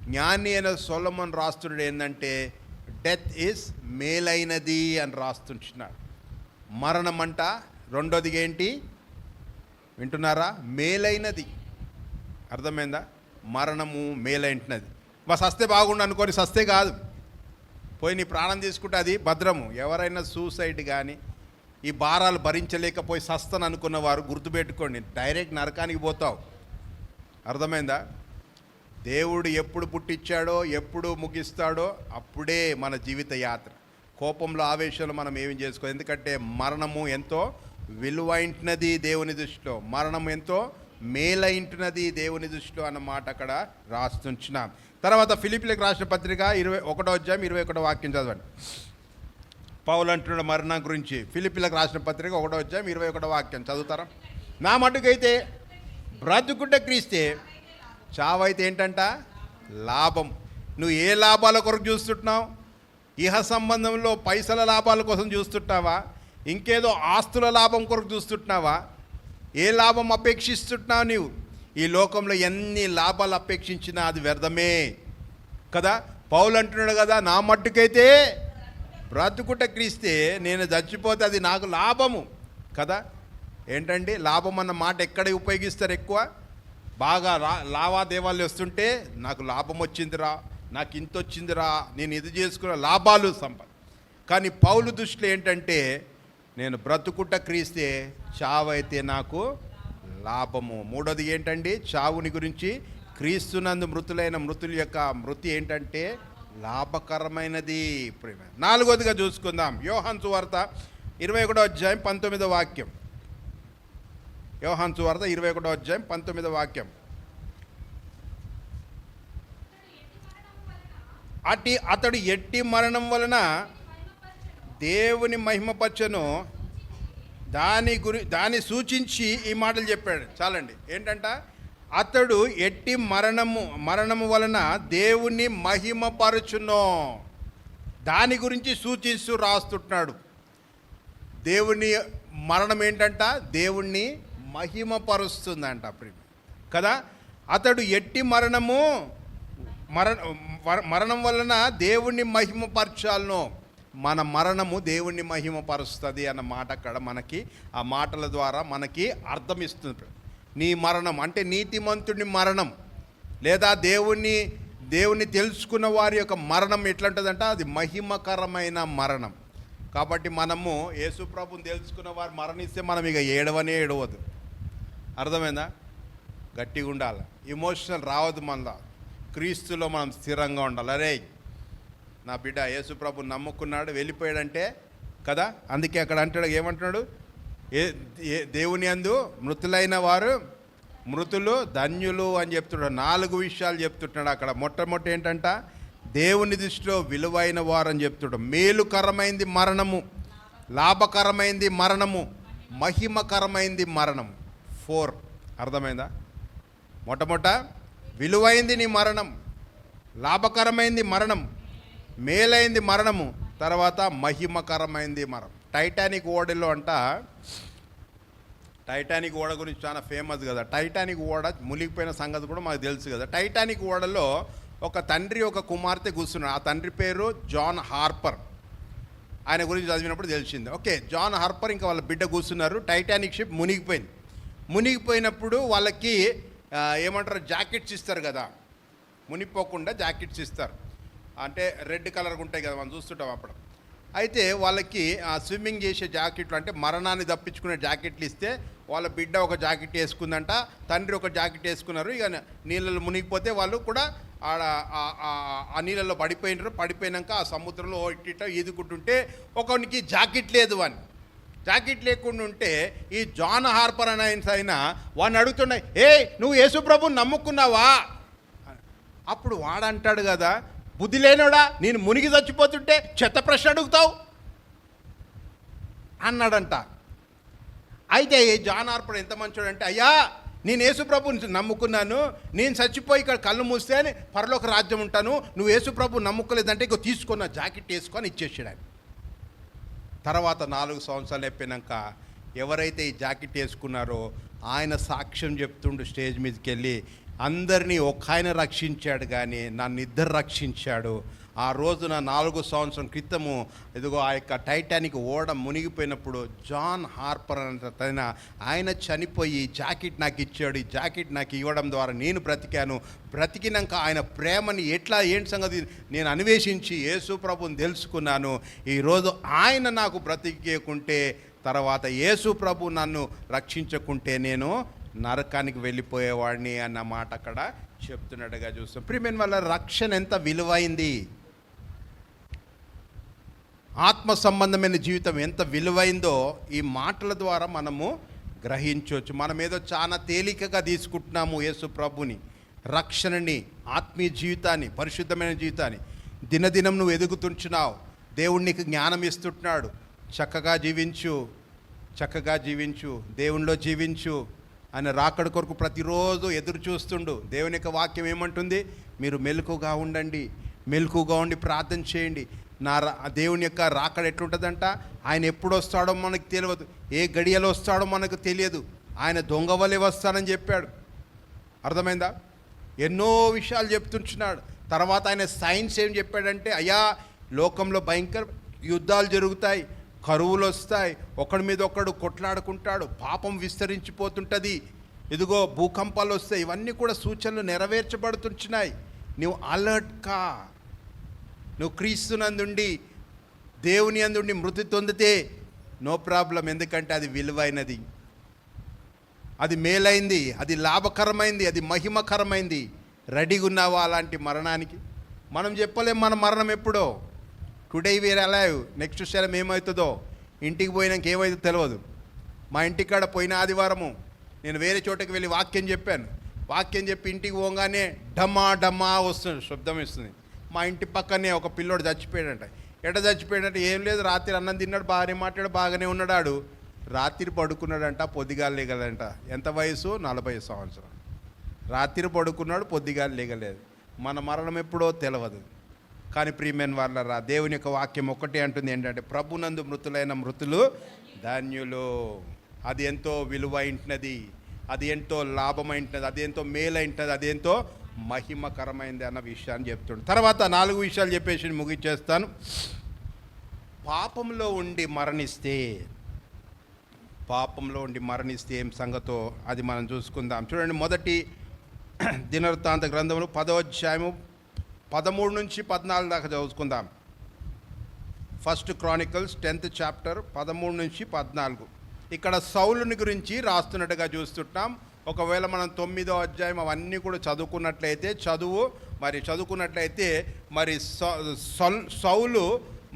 జ్ఞాని అయిన సొలొమోను రాస్తున్నాడు ఏంటంటే, డెత్ ఈజ్ మేలైనది అని రాస్తుంటున్నాడు. మరణం అంట రెండోది ఏంటి వింటున్నారా? మేలైనది. అర్థమైందా? మరణము మేలైంటున్నది. సస్తే బాగుండు అనుకొని సస్తే కాదు, పోయి నీ ప్రాణం తీసుకుంటే అది భద్రము. ఎవరైనా సూసైడ్ కానీ ఈ భారాలు భరించలేకపోయి సస్తను అనుకున్న వారు గుర్తుపెట్టుకోండి, డైరెక్ట్ నరకానికి పోతావు. అర్థమైందా? దేవుడు ఎప్పుడు పుట్టించాడో, ఎప్పుడు ముగిస్తాడో అప్పుడే మన జీవిత యాత్ర. కోపంలో ఆవేశంలో మనం ఏమి చేసుకో. ఎందుకంటే మరణము ఎంతో విలువైంటున్నది దేవుని దృష్టిలో, మరణం ఎంతో మేలైంటున్నది దేవుని దృష్టిలో అన్నమాట అక్కడ రాస్తుంటున్నాం. తర్వాత ఫిలిప్పీలకు రాసిన పత్రిక 21వ అధ్యాయం 21వ వాక్యం చదవండి. పౌలు అంటున్న మరణం గురించి. ఫిలిప్పీలకు రాసిన పత్రిక 1వ అధ్యాయం 21వ వాక్యం చదువుతారా? నా మటుకైతే బ్రతుకుట క్రీస్తే, చావైతే ఏంటంట? లాభం. నువ్వు ఏ లాభాల కొరకు చూస్తుంటున్నావు? ఇహ సంబంధంలో పైసల లాభాల కోసం చూస్తుంటావా? ఇంకేదో ఆస్తుల లాభం కొరకు చూస్తుంటున్నావా? ఏ లాభం అపేక్షిస్తుంటున్నావు నీవు? ఈ లోకంలో ఎన్ని లాభాలు అపేక్షించినా అది వ్యర్థమే కదా. పౌలు అంటున్నాడు కదా, నా మట్టుకైతే బ్రతుకుట క్రీస్తే, నేను చచ్చిపోతే అది నాకు లాభము కదా. ఏంటండి లాభం అన్న మాట ఎక్కడ ఉపయోగిస్తారు ఎక్కువ? బాగా లావాదేవాలు వస్తుంటే నాకు లాభం వచ్చిందిరా, నాకు ఇంత వచ్చిందిరా, నేను ఇది చేసుకున్న లాభాలు సంపద. కానీ పౌలు దృష్టిలో ఏంటంటే, నేను బ్రతుకుట క్రీస్తే, చావైతే నాకు లాభము. మూడోది ఏంటండి? చావుని గురించి, క్రీస్తునందు మృతులైన మృతుల యొక్క మృతి ఏంటంటే లాభకరమైనది. నాలుగోదిగా చూసుకుందాం. యోహాను సువార్త 21వ అధ్యాయం 19వ వాక్యం. యోహాను సువార్త 21వ అధ్యాయం 19వ వాక్యం. అతడు ఎట్టి మరణం వలన దేవుని మహిమపరచెను, దాన్ని సూచించి ఈ మాటలు చెప్పాడు. చాలండి. ఏంటంట? అతడు ఎట్టి మరణము వలన దేవుని మహిమపరచును, దాని గురించి సూచిస్తూ రాస్తుంటున్నాడు. దేవుని మరణం ఏంటంట? దేవుణ్ణి మహిమపరుస్తుందంట కదా. అతడు ఎట్టి మరణం వలన దేవుణ్ణి మహిమపరచాలను. మన మరణము దేవుణ్ణి మహిమపరుస్తుంది అన్న మాట అక్కడ మనకి ఆ మాటల ద్వారా మనకి అర్థమిస్తుంది. నీ మరణం అంటే నీతిమంతుడి మరణం, లేదా దేవుణ్ణి తెలుసుకున్న వారి యొక్క మరణం ఎట్లుంటుందంట? అది మహిమకరమైన మరణం. కాబట్టి మనము యేసు ప్రభుని తెలుసుకున్న వారు మరణిస్తే మనం ఇక ఏడవద్దు. అర్థమైందా? గట్టిగా ఉండాలి, ఎమోషనల్ రావద్దు. మనలో క్రీస్తులో మనం స్థిరంగా ఉండాలి. అరే నా బిడ్డ యేసు ప్రభుని నమ్ముకున్నాడు, వెళ్ళిపోయాడంటే కదా. అందుకే అక్కడ అంటాడు, ఏమంటున్నాడు? దేవుని యందు మృతులైన వారు మృతులు ధన్యులు అని చెప్తున్నాడు. 4 విషయాలు చెప్తున్నాడు అక్కడ. మొట్టమొదటి ఏంటంట? దేవుని దృష్టిలో విలువైన వారు అని చెప్తున్నాడు. మేలుకరమైంది మరణము, లాభకరమైంది మరణము, మహిమకరమైంది మరణము. 4. అర్థమైందా? మొట్టమొదట విలువైంది నీ మరణం, లాభకరమైంది మరణం, మేలైంది మరణము, తర్వాత మహిమకరమైంది మరణం. టైటానిక్ ఓడలో టైటానిక్ ఓడ గురించి చాలా ఫేమస్ కదా. టైటానిక్ ఓడ మునిగిపోయిన సంగతి కూడా మాకు తెలుసు కదా. టైటానిక్ ఓడలో ఒక తండ్రి ఒక కుమార్తె కూర్చున్నారు. ఆ తండ్రి పేరు జాన్ హార్పర్. ఆయన గురించి చదివినప్పుడు తెలిసింది. ఓకే, జాన్ హార్పర్ ఇంకా వాళ్ళ బిడ్డ కూర్చున్నారు. టైటానిక్ షిప్ మునిగిపోయింది. మునిగిపోయినప్పుడు వాళ్ళకి ఏమంటారు, జాకెట్స్ ఇస్తారు కదా, మునిగిపోకుండా జాకెట్స్ ఇస్తారు. అంటే రెడ్ కలర్గా ఉంటాయి కదా, మనం చూస్తుంటాం అప్పుడు. అయితే వాళ్ళకి స్విమ్మింగ్ చేసే జాకెట్లు, అంటే మరణాన్ని తప్పించుకునే జాకెట్లు ఇస్తే వాళ్ళ బిడ్డ ఒక జాకెట్ వేసుకుందంట, తండ్రి ఒక జాకెట్ వేసుకున్నారు. ఇక నీళ్ళలో మునిగిపోతే వాళ్ళు కూడా ఆడ ఆ నీళ్ళలో పడిపోయినారు. పడిపోయినాక ఆ సముద్రంలో ఇట్ట ఈదుకుంటుంటే ఒకనికి జాకెట్ లేదు అని. జాకెట్ లేకుండా ఉంటే ఈ జాన్ హార్పర్ అని ఆయన వాడిని అడుగుతున్నాయి, ఏ నువ్వు యేసుప్రభుని నమ్ముకున్నావా? అప్పుడు వాడంటాడు కదా, బుద్ధి లేనోడా, నేను మునిగి చచ్చిపోతుంటే చెత్త ప్రశ్న అడుగుతావు అన్నాడంట. అయితే జాన్ హార్పర్ ఎంత మంచోడంటే, అయ్యా నేను యేసుప్రభుని నమ్ముకున్నాను, నేను చచ్చిపోయి ఇక్కడ కళ్ళు మూస్తే అని పరలోక రాజ్యం ఉంటాను, నువ్వు యేసుప్రభు నమ్ముకోలేదంటే ఇక తీసుకున్న జాకెట్ వేసుకొని ఇచ్చేసాడు ఆయన. తర్వాత 4 సంవత్సరాలు అయిపోయినాక ఎవరైతే ఈ జాకెట్ వేసుకున్నారో ఆయన సాక్ష్యం చెప్తుండు స్టేజ్ మీదకి వెళ్ళి, అందరినీ ఒక ఆయన రక్షించాడు కానీ నన్ను ఇద్దరు రక్షించాడు. ఆ రోజున 4 సంవత్సరం క్రితము ఇదిగో ఆ యొక్క టైటానిక్ ఓడ మునిగిపోయినప్పుడు జాన్ హార్పర్ అనే ఆయన చనిపోయి జాకెట్ నాకు ఇచ్చాడు. ఈ జాకెట్ నాకు ఇవ్వడం ద్వారా నేను బ్రతికాను. బ్రతికినాక ఆయన ప్రేమని ఏంటి సంగతి నేను అన్వేషించి యేసు ప్రభుని తెలుసుకున్నాను. ఈరోజు ఆయన నాకు బ్రతికేకుంటే, తర్వాత యేసు ప్రభు నన్ను రక్షించకుంటే నేను నరకానికి వెళ్ళిపోయేవాడిని అన్న మాట అక్కడ చెప్తున్నట్టుగా చూస్తాం. ప్రియమైన వల్ల రక్షణ ఎంత విలువైంది, ఆత్మ సంబంధమైన జీవితం ఎంత విలువైందో ఈ మాటల ద్వారా మనము గ్రహించవచ్చు. మనం ఏదో చాలా తేలికగా తీసుకుంటున్నాము యేసు ప్రభుని, రక్షణని, ఆత్మీయ జీవితాన్ని, పరిశుద్ధమైన జీవితాన్ని. దినదినం నువ్వు ఎదుగుతుంటున్నావు, దేవుడు నీకు జ్ఞానం ఇస్తుంటున్నాడు. చక్కగా జీవించు, చక్కగా జీవించు, దేవునిలో జీవించు ఆయన రాకడ కొరకు ప్రతిరోజు ఎదురు చూస్తుండు. దేవుని యొక్క వాక్యం ఏమంటుంది, మీరు మెలకుగా ఉండండి, మెలకుగా ఉండి ప్రార్థన చేయండి. దేవుని యొక్క రాకడ ఎట్లుంటుందంట, ఆయన ఎప్పుడు వస్తాడో మనకు తెలియదు, ఏ గడియలో వస్తాడో మనకు తెలియదు. ఆయన దొంగ వలె వస్తాడని చెప్పాడు. అర్థమైందా? ఎన్నో విషయాలు చెప్తుంటున్నాడు. తర్వాత ఆయన సైన్స్ ఏం చెప్పాడంటే, అయ్యా లోకంలో భయంకర యుద్ధాలు జరుగుతాయి, కరువులు వస్తాయి, ఒకడి మీద ఒకడు కొట్లాడుకుంటాడు, పాపం విస్తరించిపోతుంటుంది, ఇదిగో భూకంపాలు వస్తాయి. ఇవన్నీ కూడా సూచనలు నెరవేర్చబడుతున్నాయి. నువ్వు అలర్ట్గా, నువ్వు క్రీస్తునందుండి దేవుని అందుండి మృతి పొందితే నో ప్రాబ్లం. ఎందుకంటే అది విలువైనది, అది మేలైంది, అది లాభకరమైంది, అది మహిమకరమైంది. రెడీగా ఉన్నావా అలాంటి మరణానికి? మనం చెప్పలేం మన మరణం ఎప్పుడో. టుడే వీఆర్ అలైవ్, నెక్స్ట్ శరం ఏమవుతుందో, ఇంటికి పోయినాక ఏమవుతుందో తెలియదు. మా ఇంటికాడ పోయిన ఆదివారము నేను వేరే చోటకి వెళ్ళి వాక్యం చెప్పాను. వాక్యం చెప్పి ఇంటికి పోగానే డమ్మా డమ్మా వస్తుంది, శబ్దం ఇస్తుంది. మా ఇంటి పక్కనే ఒక పిల్లోడు చచ్చిపోయాడంట. చచ్చిపోయాడంటే ఏం లేదు, రాత్రి అన్నం తిన్నాడు, బాగానే మాట్లాడు, బాగానే ఉన్నాడు. రాత్రి పడుకున్నాడంట, పొద్దుగాలు లేగలేదంట. ఎంత వయసు? 40 సంవత్సరాలు. రాత్రి పడుకున్నాడు, పొద్దుగాలు లేగలేదు. మన మరణం ఎప్పుడో తెలియదు. కానీ ప్రియమైన వాళ్ళరా, దేవుని యొక్క వాక్యం ఒకటే అంటుంది, ఏంటంటే ప్రభునందు మృతులైన మృతులు ధాన్యులు. అది ఎంతో విలువైంటున్నది, అది ఎంతో లాభమైంటున్నది, అది ఎంతో మేలైంటున్నది, అది ఎంతో మహిమకరమైంది అన్న విషయాన్ని చెప్తుండు. తర్వాత 4 విషయాలు చెప్పేసి ముగిచ్చేస్తాను. పాపంలో ఉండి మరణిస్తే ఏం సంగతో అది మనం చూసుకుందాం. చూడండి, మొదటి దినవృత్తాంత గ్రంథంలో 10వ అధ్యాయము 13 నుంచి 14 దాకా చదువుకుందాం. 1 Chronicles 10th చాప్టర్ 13 నుంచి 14. ఇక్కడ సౌలుని గురించి రాస్తున్నట్టుగా చూస్తుంటాం. ఒకవేళ మనం 9వ అధ్యాయం అవన్నీ కూడా చదువుకున్నట్లయితే మరి సౌలు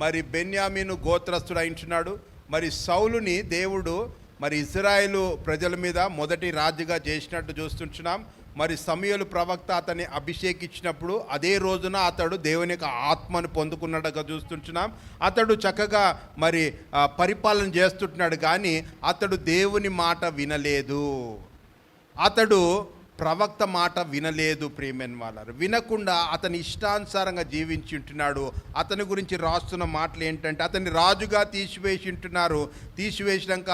మరి బెన్యామీను గోత్రస్తుడు అయించున్నాడు. మరి సౌలుని దేవుడు మరి ఇశ్రాయేలు ప్రజల మీద మొదటి రాజుగా చేసినట్టు చూస్తుంటున్నాం. మరి సమూయేలు ప్రవక్త అతన్ని అభిషేకించినప్పుడు అదే రోజున అతడు దేవుని యొక్క ఆత్మను పొందుకున్నట్టుగా చూస్తుంటున్నాం. అతడు చక్కగా మరి పరిపాలన చేస్తుంటున్నాడు, కానీ అతడు దేవుని మాట వినలేదు. అతడు ప్రవక్త మాట వినలేదు ప్రియమైన వాళ్ళారు. వినకుండా అతని ఇష్టానుసారంగా జీవించి ఉంటున్నాడు. అతని గురించి రాస్తున్న మాటలు ఏంటంటే అతన్ని రాజుగా తీసివేసి ఉంటున్నారు. తీసివేసినాక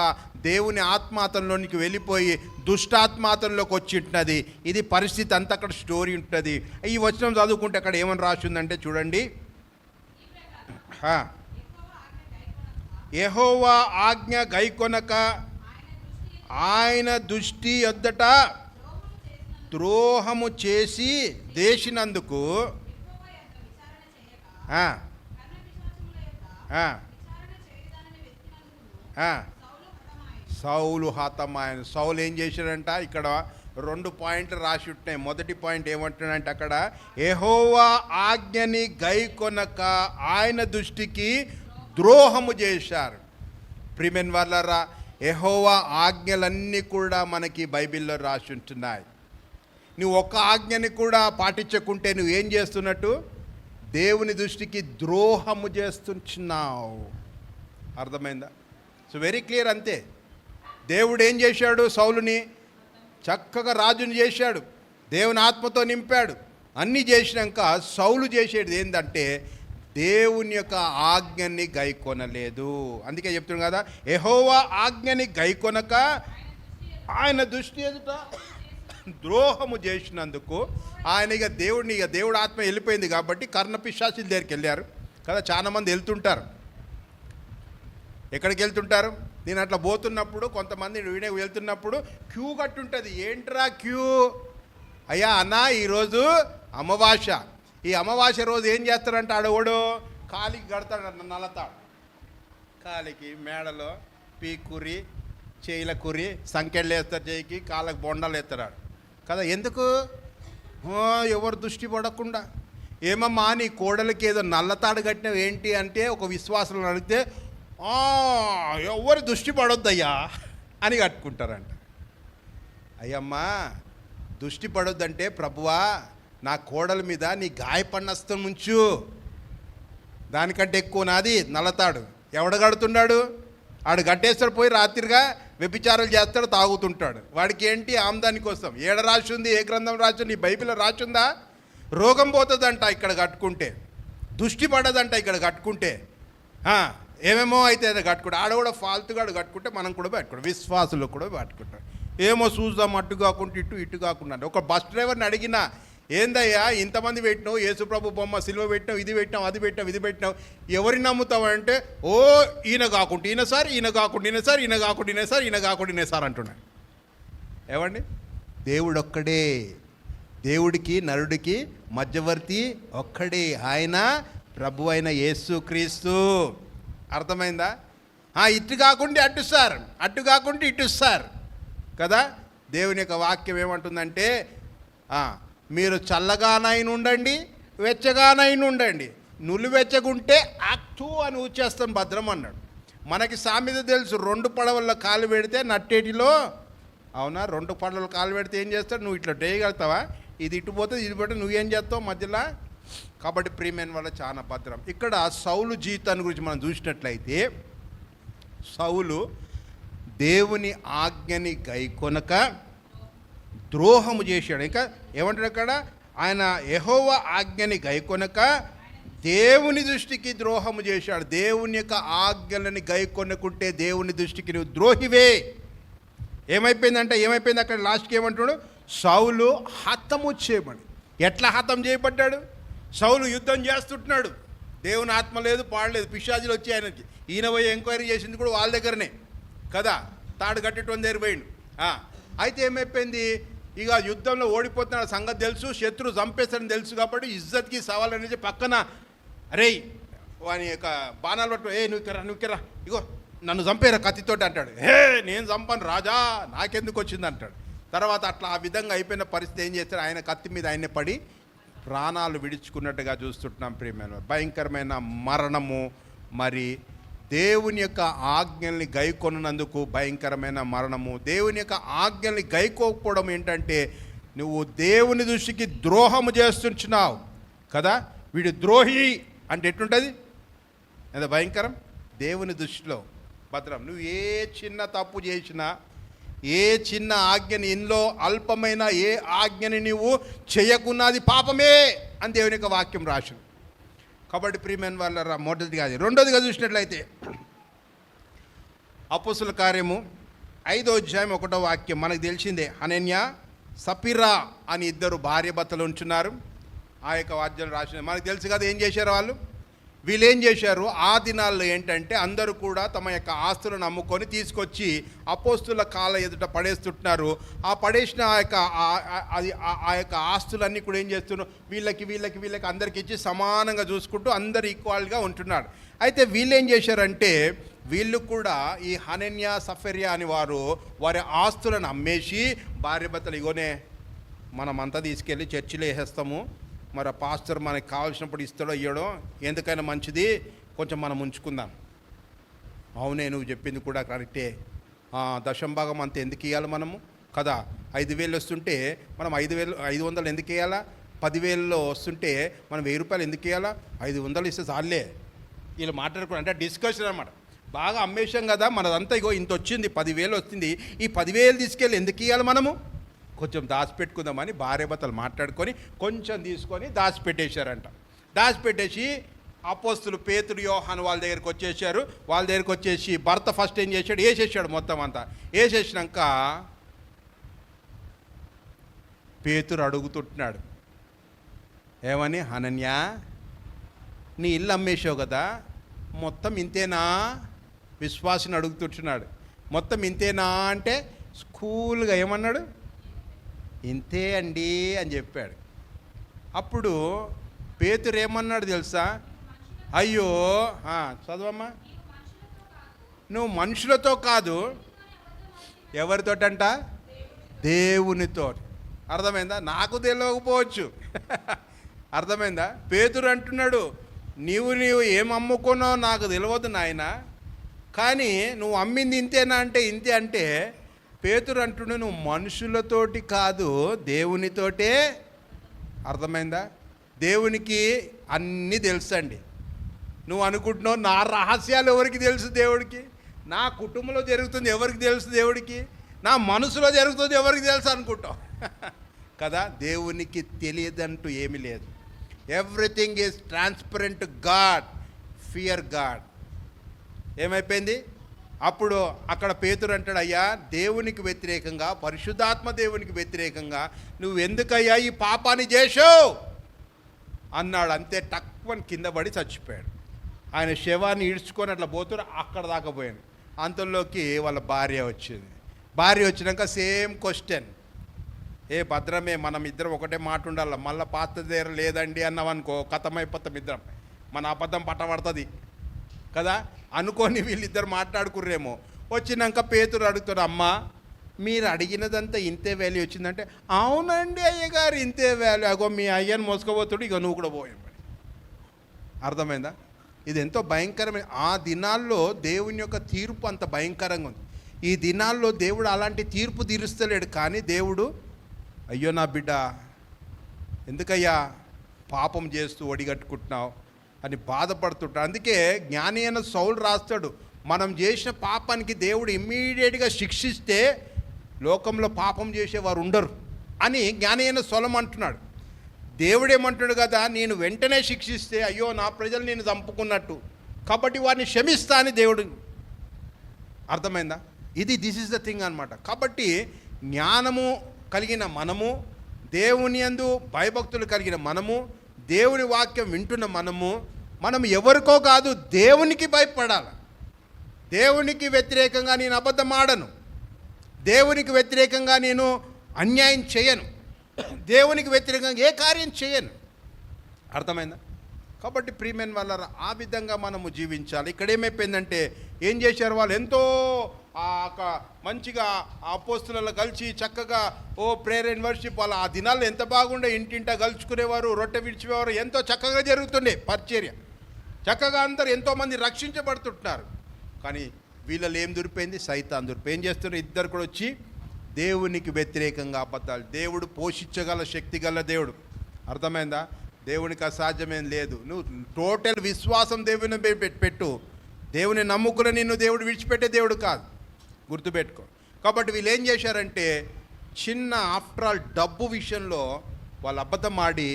దేవుని ఆత్మ అతనిలోనికి వెళ్ళిపోయి దుష్టాత్మ అతనిలోకి వచ్చి ఉంటున్నది. ఇది పరిస్థితి అంతా అక్కడ స్టోరీ ఉంటుంది. ఈ వచనం చదువుకుంటే అక్కడ ఏమని రాసి ఉందంటే చూడండి, యెహోవా ఆజ్ఞ గైకొనక ఆయన దృష్టి ఎద్దట ద్రోహము చేసి దేశినందుకు సౌలు హతమాయను. సౌలు ఏం చేశాడంట? ఇక్కడ 2 పాయింట్లు రాసి ఉంటున్నాయి. మొదటి పాయింట్ ఏమంటున్నాడంటే అక్కడ యెహోవా ఆజ్ఞని గైకొనక ఆయన దృష్టికి ద్రోహము చేశారు. ప్రియమైన వాళ్ళారా, యెహోవా ఆజ్ఞలన్నీ కూడా మనకి బైబిల్లో రాసి ఉంటున్నాయి. నువ్వు ఒక్క ఆజ్ఞని కూడా పాటించకుంటే నువ్వేం చేస్తున్నట్టు? దేవుని దృష్టికి ద్రోహము చేస్తున్నావు. అర్థమైందా? సో వెరీ క్లియర్, అంతే. దేవుడు ఏం చేశాడు? సౌలుని చక్కగా రాజుని చేశాడు, దేవుని ఆత్మతో నింపాడు, అన్నీ చేసినాక సౌలు చేసేది ఏంటంటే దేవుని యొక్క ఆజ్ఞని గైకొనలేదు. అందుకే చెప్తున్నాను కదా, యెహోవా ఆజ్ఞని గైకొనక ఆయన దృష్టి ఎదుట ద్రోహము చేసినందుకు ఆయన ఇక దేవుడు ఆత్మ వెళ్ళిపోయింది కాబట్టి కర్ణపిశాచుల దగ్గరికి వెళ్ళారు కదా. చాలామంది వెళ్తుంటారు. ఎక్కడికి వెళ్తుంటారు? నేను అట్లా పోతున్నప్పుడు కొంతమంది వెళ్తున్నప్పుడు క్యూ కట్టుంటుంది. ఏంట్రా క్యూ? అయ్యా అన్నా, ఈరోజు అమావాస్య. ఈ అమావాస్య రోజు ఏం చేస్తారంటే ఆడవాడు కాలికి కడతాడు, నల్లతాడు. కాలికి మేడలో పీకురి, చేయిల కురి, సంకెళ్ళు వేస్తారు, చేయికి కాళ్ళకి బొండాలు వేస్తాడు కదా. ఎందుకు? ఎవరు దృష్టి పడకుండా. ఏమమ్మా నీ కోడలికి ఏదో నల్లతాడు కట్టినవి ఏంటి అంటే ఒక విశ్వాసం అడిగితే ఎవరు దృష్టి పడొద్దయ్యా అని కట్టుకుంటారంట. అయ్యమ్మా, దృష్టి పడొద్దంటే ప్రభువా నా కోడల మీద నీ గాయపడినస్తం ఉంచు, దానికంటే ఎక్కువ నాది నల్లతాడు. ఎవడ కడుతున్నాడు? ఆడు గట్టేస్తాడు, పోయి రాత్రిగా వ్యభిచారాలు చేస్తాడు, తాగుతుంటాడు. వాడికి ఏంటి? ఆమ్దాని కోసం. ఏడ రాసి ఉంది? ఏ గ్రంథం రాసి ఉంది? బైబిల్లో రాసి ఉందా? రోగం పోతుందంట ఇక్కడ కట్టుకుంటే, దృష్టి పడదంట ఇక్కడ కట్టుకుంటే. ఏమేమో అయితే కట్టుకుంటే ఆడ కూడా ఫాల్తుగాడు కట్టుకుంటే మనం కూడా పెట్టుకుంటాం, విశ్వాసులు కూడా పెట్టుకుంటాం. ఏమో చూద్దాం, అటు కాకుండా ఇటు కాకుండా. ఒక బస్ డ్రైవర్ని అడిగినా, ఏందయ్యా ఇంతమంది పెట్టినావు, యేసుప్రభు బొమ్మ సిలువ పెట్టినావు, ఇది పెట్టినావు, అది పెట్టినావు, ఇది పెట్టినావు, ఎవరిని నమ్ముతావు అంటే ఈయన కాకుండా ఈయన సార్, ఈయన కాకుండా ఈయన సార్, ఈయన కాకుండా ఈయన సార్, ఈయన కాకుండా ఈయన సార్ అంటున్నాడు. ఏమండి? దేవుడు ఒక్కడే, దేవుడికి నరుడికి మధ్యవర్తి ఒక్కడే, ఆయన ప్రభు అయిన యేసుక్రీస్తు. అర్థమైందా? ఇటు కాకుండా అటు సార్, అటు కాకుండా ఇటు సార్ కదా. దేవుని యొక్క వాక్యం ఏమంటుందంటే మీరు చల్లగానైనా ఉండండి, వెచ్చగానైనా ఉండండి, నులివెచ్చగుంటే అక్తూ అని ఊచేస్తాం భద్రం అన్నాడు. మనకి సామెత తెలుసు, 2 పడవల్లో కాలు పెడితే నట్టేటిలో. అవునా? 2 పడవల్లో కాలు పెడితే ఏం చేస్తాడు? నువ్వు ఇట్లా చేయగలుగుతావా? ఇది ఇటు పోతే ఇది పోతే నువ్వేం చేస్తావు మధ్యలో? కాబట్టి ప్రియమైన వల్ల చాలా భద్రం. ఇక్కడ సౌలు జీవితాన్ని గురించి మనం చూసినట్లయితే సౌలు దేవుని ఆజ్ఞని గైకొనక ద్రోహము చేశాడు. ఇంకా ఏమంటాడు అక్కడ? ఆయన యెహోవా ఆజ్ఞని గైకొనక దేవుని దృష్టికి ద్రోహము చేశాడు. దేవుని యొక్క ఆజ్ఞలని గైకొనకుంటే దేవుని దృష్టికి నువ్వు ద్రోహివే. ఏమైపోయింది అక్కడ లాస్ట్కి ఏమంటున్నాడు? సౌలు హతము చేయబడి. ఎట్లా హతం చేయబడ్డాడు? సౌలు యుద్ధం చేస్తుంటున్నాడు, దేవుని ఆత్మ లేదు, పాడలేదు, పిశాచులు వచ్చి ఆయనకి. ఈయన పోయి ఎంక్వైరీ చేసింది కూడా వాళ్ళ దగ్గరనే కదా, తాడు కట్టేటువంటి దగ్గర పోయిండు. అయితే ఏమైపోయింది? ఇక యుద్ధంలో ఓడిపోతున్న సంగతి తెలుసు, శత్రు చంపేస్తాడని తెలుసు కాబట్టి ఇజ్జత్కి సవాల్ అనేది పక్కన అరే వాని యొక్క బాణాలు పట్టు, నువ్వుకెరా ఇగో నన్ను చంపేరా కత్తితోటి అంటాడు. నేను చంపను రాజా, నాకెందుకు వచ్చింది అంటాడు. తర్వాత అట్లా ఆ విధంగా అయిపోయిన పరిస్థితి ఏం చేస్తాడు? ఆయన కత్తి మీద ఆయనే పడి ప్రాణాలు విడుచుకున్నట్టుగా చూస్తుంటున్నాం. ప్రియమైన భయంకరమైన మరణము. మరి దేవుని యొక్క ఆజ్ఞల్ని గైకొన్నందుకు భయంకరమైన మరణము. దేవుని యొక్క ఆజ్ఞల్ని గైకోకపోవడం ఏంటంటే నువ్వు దేవుని దృష్టికి ద్రోహము చేస్తున్నావు కదా. వీడు ద్రోహి అంటే ఎట్లుంటుంది? ఎంత భయంకరం! దేవుని దృష్టిలో భద్రం. నువ్వు ఏ చిన్న తప్పు చేసినా ఏ చిన్న ఆజ్ఞని, ఇందులో అల్పమైన ఏ ఆజ్ఞని నీవు చేయకున్నది పాపమే అని దేవుని యొక్క వాక్యం రాసింది. కాబట్టి ప్రియమైన వాళ్ళ మొదటిగా అది. రెండోదిగా చూసినట్లయితే అపోస్తుల కార్యము 5వ అధ్యాయం 1వ వాక్యం మనకు తెలిసిందే. హనన్య సపిరా అని ఇద్దరు భార్య భర్తలు ఉంటున్నారు. ఆ యొక్క వాక్యం రాసిన మనకు తెలుసు కదా ఏం చేశారు వాళ్ళు. వీళ్ళు ఏం చేశారు, ఆ దినాల్లో ఏంటంటే అందరూ కూడా తమ యొక్క ఆస్తులను అమ్ముకొని తీసుకొచ్చి అపోస్తుల కాళ్ళ ఎదుట పడేస్తుంటున్నారు. ఆ పడేసిన ఆ యొక్క ఆస్తులన్నీ కూడా ఏం చేస్తున్నారు, వీళ్ళకి అందరికి ఇచ్చి సమానంగా చూసుకుంటూ అందరు ఈక్వల్గా ఉంటున్నాడు. అయితే వీళ్ళు ఏం చేశారంటే, వీళ్ళు కూడా ఈ హనన్య సఫర్యా అని వారి ఆస్తులను అమ్మేసి భార్య భర్తలు ఇగోనే మనమంతా తీసుకెళ్ళి చర్చిలో వేసేస్తాము, మరి పాస్టర్ మనకి కావాల్సినప్పుడు ఇస్తాడో ఇయ్యడో, ఎందుకైనా మంచిది, కొంచెం మనం ఉంచుకుందాం. అవునే, నువ్వు చెప్పింది కూడా కరెక్టే. దశంభాగం అంత ఎందుకు ఇవ్వాలి మనము కదా. 5,000 వస్తుంటే మనం 500 ఎందుకు ఇవ్వాలా, 10,000లో వస్తుంటే మనం 1,000 రూపాయలు ఎందుకు ఇవ్వాలా, 500 ఇస్తే చాలే. వీళ్ళు మాట్లాడుకుని అంటే డిస్కషన్ అనమాట. బాగా అమ్మేశాం కదా, మనదంతా ఇగో ఇంత వచ్చింది, 10,000 వస్తుంది, ఈ 10,000 తీసుకెళ్ళి ఎందుకు ఇవ్వాలి మనము, కొంచెం దాచిపెట్టుకుందామని భార్య భర్తలు మాట్లాడుకొని కొంచెం తీసుకొని దాచిపెట్టేశారంట. దాచిపెట్టేసి అపోస్తులు పేతురు యోహాను వాళ్ళ దగ్గరికి వచ్చేసారు. వాళ్ళ దగ్గరికి వచ్చేసి భర్త ఫస్ట్ ఏం చేశాడు, వేసేసాడు మొత్తం అంతా. వేసేసినాక పేతురు అడుగుతుంటున్నాడు ఏమని, హనన్య నీ ఇల్లు అమ్మేసావు కదా, మొత్తం ఇంతేనా, విశ్వాసిని అడుగుతుంటున్నాడు. మొత్తం ఇంతేనా అంటే స్కూల్గా ఏమన్నాడు, ఇంతే అండి అని చెప్పాడు. అప్పుడు పేతురు ఏమన్నాడు తెలుసా, అయ్యో చదవమ్మా, నువ్వు మనుషులతో కాదు, ఎవరితోటంట, దేవునితో. అర్థమైందా, నాకు తెలియకపోవచ్చు. అర్థమైందా, పేతురు అంటున్నాడు, నీవు ఏం అమ్ముకున్నావు నాకు తెలియదు నాయన, కానీ నువ్వు అమ్మింది ఇంతేనా అంటే ఇంతే. అంటే పేతురు అంటున్నాడు, నువ్వు మనుషులతోటి కాదు దేవునితోటే. అర్థమైందా, దేవునికి అన్నీ తెలుసండి. నువ్వు అనుకుంటున్నావు నా రహస్యాలు ఎవరికి తెలుసు దేవుడికి, నా కుటుంబంలో జరుగుతుంది ఎవరికి తెలుసు దేవుడికి, నా మనసులో జరుగుతుంది ఎవరికి తెలుసు అనుకుంటావు కదా. దేవునికి తెలియదంటూ ఏమీ లేదు. Everything is transparent God, fear God. ఏమైపోయింది అప్పుడు అక్కడ పేతురు అంటాడు, అయ్యా దేవునికి వ్యతిరేకంగా, పరిశుద్ధాత్మ దేవునికి వ్యతిరేకంగా నువ్వు ఎందుకయ్యా ఈ పాపాన్ని చేసావు అన్నాడు. అంతే టక్కువని కింద పడి చచ్చిపోయాడు. ఆయన శవాన్ని ఈడ్చుకొని అట్లా పోతురు, అక్కడ దాకా పోయాను. అంతలోకి వాళ్ళ భార్య వచ్చింది. భార్య వచ్చినాక సేమ్ క్వశ్చన్, ఏ భద్రమే మనం ఇద్దరం ఒకటే మాట ఉండాలి, మళ్ళీ పాత దగ్గర లేదండి అన్నామనుకో కథమైపోతాం ఇద్దరం, మన అబద్ధం పట్టబడుతుంది కదా అనుకొని వీళ్ళిద్దరు మాట్లాడుకుర్రేమో. వచ్చినాక పేతురు అడుగుతాడు, అమ్మా మీరు అడిగినదంతా ఇంతే వాల్యూ వచ్చిందంటే, అవునండి అయ్యగారు ఇంతే వాల్యూ, అగో మీ అయ్యని మోసుకోబోతుడు, ఇక నువ్వు కూడా పోయాడు. అర్థమైందా, ఇది ఎంతో భయంకరమైన. ఆ దినాల్లో దేవుని యొక్క తీర్పు అంత భయంకరంగా ఉంది. ఈ దినాల్లో దేవుడు అలాంటి తీర్పు తీరుస్తలేడు, కానీ దేవుడు అయ్యో నా బిడ్డ ఎందుకయ్యా పాపం చేస్తూ ఒడిగట్టుకుంటున్నావు అని బాధపడుతుంటాడు. అందుకే జ్ఞాని అయిన సౌలు రాస్తాడు, మనం చేసిన పాపానికి దేవుడు ఇమ్మీడియట్గా శిక్షిస్తే లోకంలో పాపం చేసేవారు ఉండరు అని జ్ఞాని అయిన సొలొమోను అంటున్నాడు. దేవుడేమంటాడు కదా, నేను వెంటనే శిక్షిస్తే అయ్యో నా ప్రజలు నేను చంపుకున్నట్టు, కాబట్టి వారిని క్షమిస్తా అని దేవుడు. అర్థమైందా, దిస్ ఈజ్ ద థింగ్ అనమాట. కాబట్టి జ్ఞానము కలిగిన మనము, దేవుని యందు భయభక్తులు కలిగిన మనము, దేవుని వాక్యం వింటున్న మనం ఎవరికో కాదు దేవునికి భయపడాలి. దేవునికి వ్యతిరేకంగా నేను అబద్ధం ఆడను, దేవునికి వ్యతిరేకంగా నేను అన్యాయం చేయను, దేవునికి వ్యతిరేకంగా ఏ కార్యం చేయను. అర్థమైందా, కాబట్టి ప్రియమైన వాళ్ళ ఆ విధంగా మనము జీవించాలి. ఇక్కడ ఏమైపోయిందంటే ఏం చేశారు వాళ్ళు, ఎంతో మంచిగా అపోస్తులలో కలిసి చక్కగా ప్రేయర్ అండ్ వర్షిప్, వాళ్ళ ఆ దినాల్లో ఎంత బాగుండే, ఇంటింటా కలుచుకునేవారు, రొట్టె విడిచిపోయేవారు, ఎంతో చక్కగా జరుగుతుండే పరిచర్య, చక్కగా అందరు ఎంతోమంది రక్షించబడుతుంటున్నారు. కానీ వీళ్ళలో ఏం దొరికిపోయింది, సైతాన్ దొరికిపోయి ఏం చేస్తున్నారు, ఇద్దరు కూడా వచ్చి దేవునికి వ్యతిరేకంగా అబద్ధాలు. దేవుడు పోషించగల శక్తి గల దేవుడు. అర్థమైందా, దేవునికి అసాధ్యమేం లేదు. నువ్వు టోటల్ విశ్వాసం దేవుని పెట్టు, దేవుని నమ్ముకుని నిన్ను దేవుడు విడిచిపెట్టే దేవుడు కాదు, గుర్తుపెట్టుకో. కాబట్టి వీళ్ళు ఏం చేశారంటే చిన్న ఆఫ్టర్ ఆల్ డబ్బు విషయంలో వాళ్ళు అబద్ధం ఆడి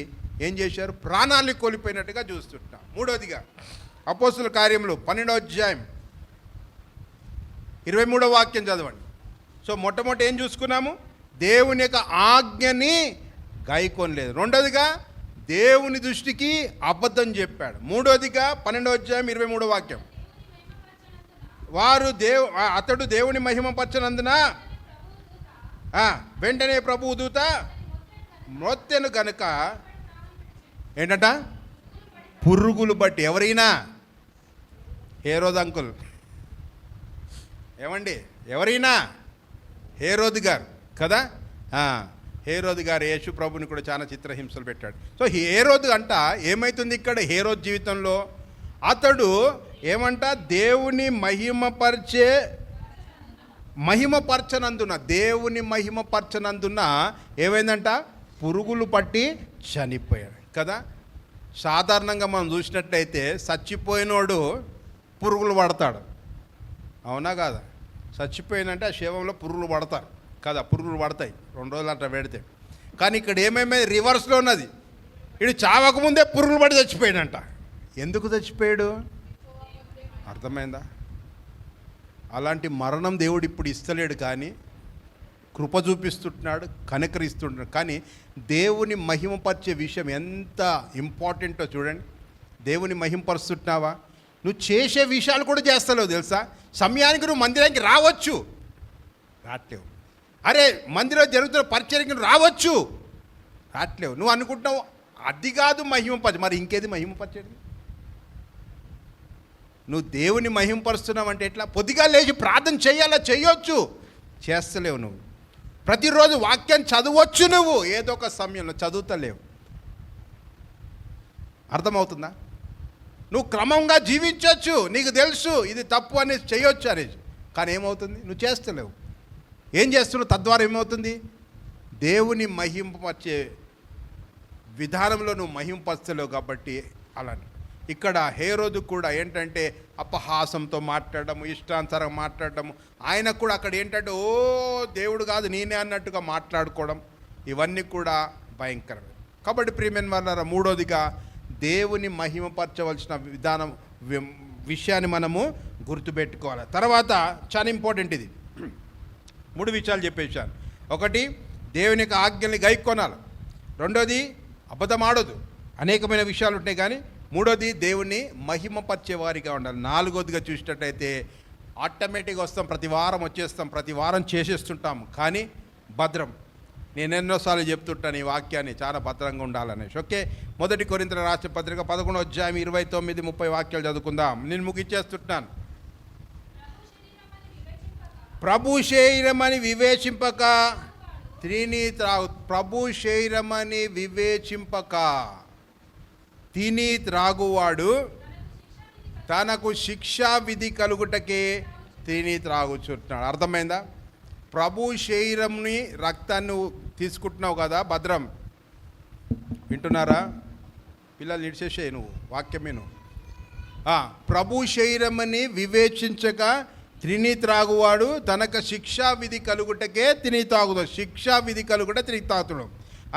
ఏం చేశారు, ప్రాణాన్ని కోల్పోయినట్టుగా చూస్తుంటాం. మూడవదిగా అపోస్తుల కార్యములు 12వ అధ్యాయం 23వ వాక్యం చదవండి. సో మొట్టమొదటి ఏం చూసుకున్నాము, దేవుని యొక్క ఆజ్ఞని గాయకొనలేదు. రెండోదిగా దేవుని దృష్టికి అబద్ధం చెప్పాడు. మూడోదిగా 12వ అధ్యాయం 23వ వాక్యం, అతడు దేవుని మహిమపరచనందున వెంటనే ప్రభువు దూత మ్రొత్తెను కనుక ఏంటంట, పురుగులు బట్టి. ఎవరైనా హేరోద్ అంకుల్, ఏమండి ఎవరైనా హేరోద్ గారు కదా, హేరోద్ గారు యేసు ప్రభుని కూడా చాలా చిత్రహింసలు పెట్టాడు. సో హేరోద్ అంట ఏమవుతుంది ఇక్కడ హేరోద్ జీవితంలో, అతడు ఏమంట దేవుని మహిమపరచనందున దేవుని మహిమపరచనందున ఏమైందంట, పురుగులు పట్టి చనిపోయాడు కదా. సాధారణంగా మనం చూసినట్లయితే చచ్చిపోయినోడు పురుగులు పడతాడు, అవునా కాదా? చచ్చిపోయినంటే ఆ శవంలో పురుగులు పడతారు కదా, పురుగులు పడతాయి 2 రోజులు అట్లా పెడితే. కానీ ఇక్కడ ఏమేమి రివర్స్లో ఉన్నది, ఇడు చావకముందే పురుగులు పడి చచ్చిపోయాడంట. ఎందుకు చచ్చిపోయాడు అర్థమైందా? అలాంటి మరణం దేవుడు ఇప్పుడు ఇస్తలేడు, కానీ కృప చూపిస్తున్నాడు, కనికరిస్తున్నాడు. కానీ దేవుని మహిమపరిచే విషయం ఎంత ఇంపార్టెంటో చూడండి. దేవుని మహిమపరుస్తున్నావా, నువ్వు చేసే విషయాలు కూడా చేస్తలేవు తెలుసా. సమయానికి నువ్వు మందిరానికి రావచ్చు, రాట్లేవు. అరే మందిరం జరుగుతున్న పరిచర్యకి నువ్వు రావచ్చు, రాట్లేవు. నువ్వు అనుకుంటున్నావు అది కాదు మహిమపరచ, మరి ఇంకేది మహిమపరిచేది? నువ్వు దేవుని మహిమపరుస్తున్నావు అంటే ఎట్లా? పొద్దుగా లేచి ప్రార్థన చేయాలా, చేయొచ్చు, చేస్తలేవు. నువ్వు ప్రతిరోజు వాక్యం చదవచ్చు, నువ్వు ఏదో ఒక సమయంలో చదువుతలేవు. అర్థమవుతుందా? నువ్వు క్రమంగా జీవించవచ్చు, నీకు తెలుసు ఇది తప్పు అనేది చేయొచ్చు అనేది, కానీ ఏమవుతుంది, నువ్వు చేస్తలేవు. ఏం చేస్తున్నావు? తద్వారా ఏమవుతుంది, దేవుని మహింపరిచే విధానంలో నువ్వు మహింపరచలేవు. కాబట్టి అలానే ఇక్కడ హేరోదు కూడా ఏంటంటే అపహాసంతో మాట్లాడము, ఇష్టానుసారంగా మాట్లాడము. ఆయన కూడా అక్కడ ఏంటంటే ఓ దేవుడు కాదు నేనే అన్నట్టుగా మాట్లాడుకోవడం, ఇవన్నీ కూడా భయంకరమే. కాబట్టి ప్రియమైన వారలారా, మూడోదిగా దేవుని మహిమపరచవలసిన విషయాన్ని మనము గుర్తుపెట్టుకోవాలి. తర్వాత చాలా ఇంపార్టెంట్ ఇది, 3 విషయాలు చెప్పేశాను. ఒకటి, దేవుని యొక్క ఆజ్ఞల్ని గైకొనాలి. రెండోది, అబద్ధం ఆడొద్దు. అనేకమైన విషయాలు ఉంటాయి, కానీ మూడోది దేవుని మహిమపరిచే వారిగా ఉండాలి. నాలుగోదిగా చూసినట్టయితే ఆటోమేటిక్గా వస్తాం, ప్రతి వారం వచ్చేస్తాం, ప్రతి వారం చేసేస్తుంటాం, కానీ భద్రం. నేను ఎన్నోసార్లు చెప్తుంటాను ఈ వాక్యాన్ని, చాలా భద్రంగా ఉండాలనేసి. ఓకే, 1 కొరింథీయుల రాసిన పత్రిక 11వ అధ్యాయం 29-30 వాక్యాలు చదువుకుందాం. నేను ముగిచ్చేస్తుంటాను. ప్రభు శరీరమని వివేచింపక ప్రభు శరీరమని వివేచింపక తిని త్రాగువాడు తనకు శిక్షా విధి కలుగుటకే తిని త్రాగుచుంటున్నాడు. అర్థమైందా? ప్రభు శరీరంని రక్తాన్ని తీసుకుంటున్నావు కదా, భద్రం. వింటున్నారా పిల్లలు? ఇడిచేసే నువ్వు వాక్యమే. నువ్వు ప్రభు శరీరమని వివేచించక తిని త్రాగువాడు తనకు శిక్షా విధి కలుగుటకే తిని తాగుతాడు. శిక్షా విధి కలుగుట తిని తాగుతాడు.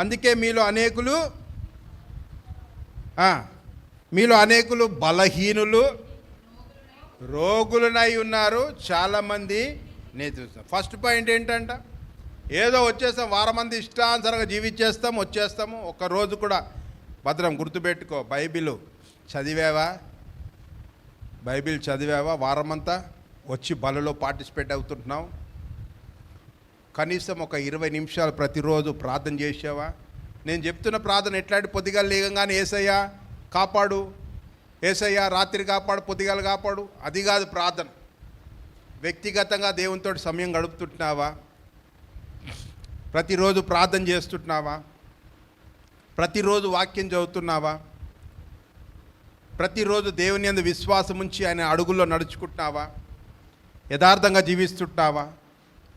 అందుకే మీలో అనేకులు బలహీనులు, రోగులనై ఉన్నారు. చాలామంది నేను చూస్తాను. ఫస్ట్ పాయింట్ ఏంటంట, ఏదో వచ్చేస్తాం, వారమంది ఇష్టానుసారంగా జీవించేస్తాం, వచ్చేస్తాము. ఒక్కరోజు కూడా భద్రం గుర్తుపెట్టుకో, బైబిల్ చదివావా? వారమంతా వచ్చి బలలో పార్టిసిపేట్ అవుతుంటున్నావు. కనీసం ఒక 20 నిమిషాలు ప్రతిరోజు ప్రార్థన చేసావా? నేను చెప్తున్న ప్రార్థన ఎట్లాంటి, పొద్దుగా లేగంగానే యేసయ్యా కాపాడు, యేసయ్యా రాత్రి కాపాడు, పొద్దుగాలు కాపాడు, అది కాదు ప్రార్థన. వ్యక్తిగతంగా దేవునితో సమయం గడుపుతుంటున్నావా? ప్రతిరోజు ప్రార్థన చేస్తుంటున్నావా? ప్రతిరోజు వాక్యం చదువుతున్నావా? ప్రతిరోజు దేవుని యందు విశ్వాసం ఉంచి ఆయన అడుగుల్లో నడుచుకుంటున్నావా? యథార్థంగా జీవిస్తుంటున్నావా?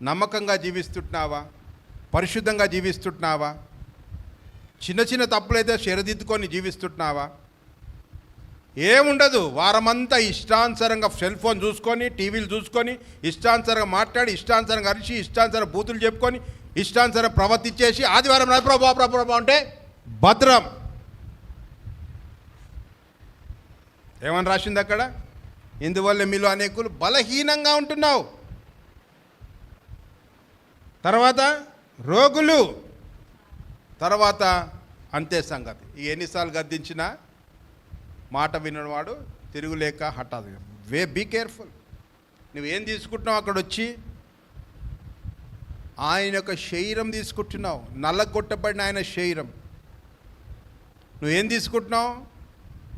నమ్మకంగా జీవిస్తుంటున్నావా? పరిశుద్ధంగా జీవిస్తుంటున్నావా? చిన్న చిన్న తప్పులైతే సరిదిద్దుకొని జీవిస్తుంటున్నావా? ఏముండదు. వారమంతా ఇష్టానుసారంగా సెల్ ఫోన్ చూసుకొని, టీవీలు చూసుకొని, ఇష్టానుసారంగా మాట్లాడి, ఇష్టానుసారంగా అరిచి, ఇష్టానుసారంగా బూతులు చెప్పుకొని, ఇష్టానుసారం ప్రవర్తించేసి ఆదివారం ప్రభా అంటే భద్రం. ఏమని రాసింది అక్కడ? ఇందువల్ల మీలో అనేకులు బలహీనంగా ఉంటున్నావు. తర్వాత రోగులు. తర్వాత అంతే సంగతి. ఎన్నిసార్లు గద్దించినా మాట వినవాడు తిరుగులేక హఠాత్. Be careful. నువ్వేం తీసుకుంటున్నావు? అక్కడ వచ్చి ఆయన యొక్క శరీరం తీసుకుంటున్నావు, నల్లగొట్టబడిన ఆయన శరీరం. నువ్వేం తీసుకుంటున్నావు?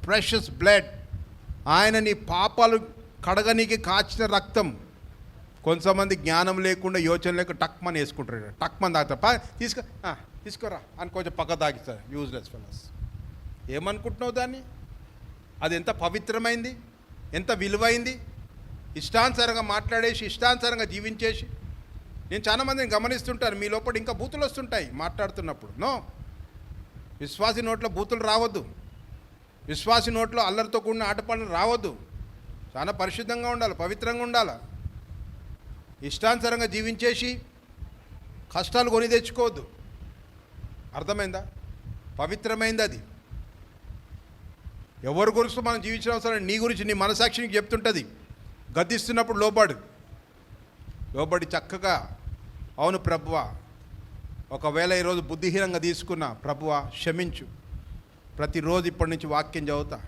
Precious blood. ఆయన నీ పాపాలు కడగనీకి కాచిన రక్తం. కొంతమంది జ్ఞానం లేకుండా, యోచన లేకుండా టక్మని వేసుకుంటారు. టక్మని తాగుతారు. తీసుకోరా అని కొంచెం పక్క తాగిస్తారు. Useless fellows. ఏమనుకుంటున్నావు దాన్ని? అది ఎంత పవిత్రమైంది, ఎంత విలువైంది. ఇష్టానుసారంగా మాట్లాడేసి, ఇష్టానుసారంగా జీవించేసి. నేను చాలామందిని గమనిస్తుంటాను, మీ లోపల ఇంకా బూతులు వస్తుంటాయి మాట్లాడుతున్నప్పుడు. నో, విశ్వాసి నోట్లో బూతులు రావద్దు. విశ్వాసి నోట్లో అల్లరితో కూడిన ఆటపాటలు రావద్దు. చాలా పరిశుద్ధంగా ఉండాలి, పవిత్రంగా ఉండాలి. ఇష్టానుసారంగా జీవించేసి కష్టాలు కొని తెచ్చుకోవద్దు. అర్థమైందా? పవిత్రమైంది అది. ఎవరి గురించి మనం జీవించిన అవసరం, నీ గురించి నీ మనసాక్షికి చెప్తుంటుంది. గద్దిస్తున్నప్పుడు లోబడి చక్కగా, అవును ప్రభువా, ఒకవేళ ఈరోజు బుద్ధిహీనంగా తీసుకున్నా, ప్రభువా క్షమించు, ప్రతిరోజు ఇప్పటి నుంచి వాక్యం చదువుతా,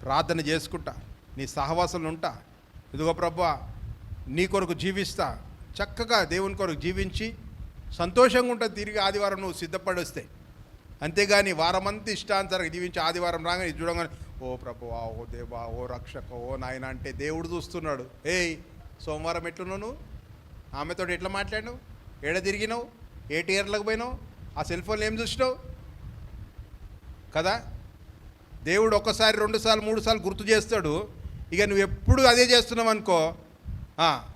ప్రార్థన చేసుకుంటా, నీ సహవాసంలో ఉంటా, ఇదిగో ప్రభువా నీ కొరకు జీవిస్తా, చక్కగా దేవుని కొరకు జీవించి సంతోషంగా ఉంటుంది. తిరిగి ఆదివారం నువ్వు సిద్ధపడి వస్తే. అంతేగాని వారమంతా ఇష్టానుసారంగా జీవించి ఆదివారం రాగానే ఇది చూడగానే ఓ ప్రభువా, ఓ దేవా, ఓ రక్షక, ఓ నాయన అంటే దేవుడు చూస్తున్నాడు. సోమవారం ఎట్లున్నావు నువ్వు? ఆమెతో ఎట్లా మాట్లాడినావు? ఏడ తిరిగినావు? ఏ టీయర్లకు పోయినావు? ఆ సెల్ ఫోన్లో ఏం చూసినావు కదా? దేవుడు ఒక్కసారి, 2 సార్లు, 3 సార్లు గుర్తు చేస్తాడు. ఇక నువ్వు ఎప్పుడు అదే చేస్తున్నావు అనుకో,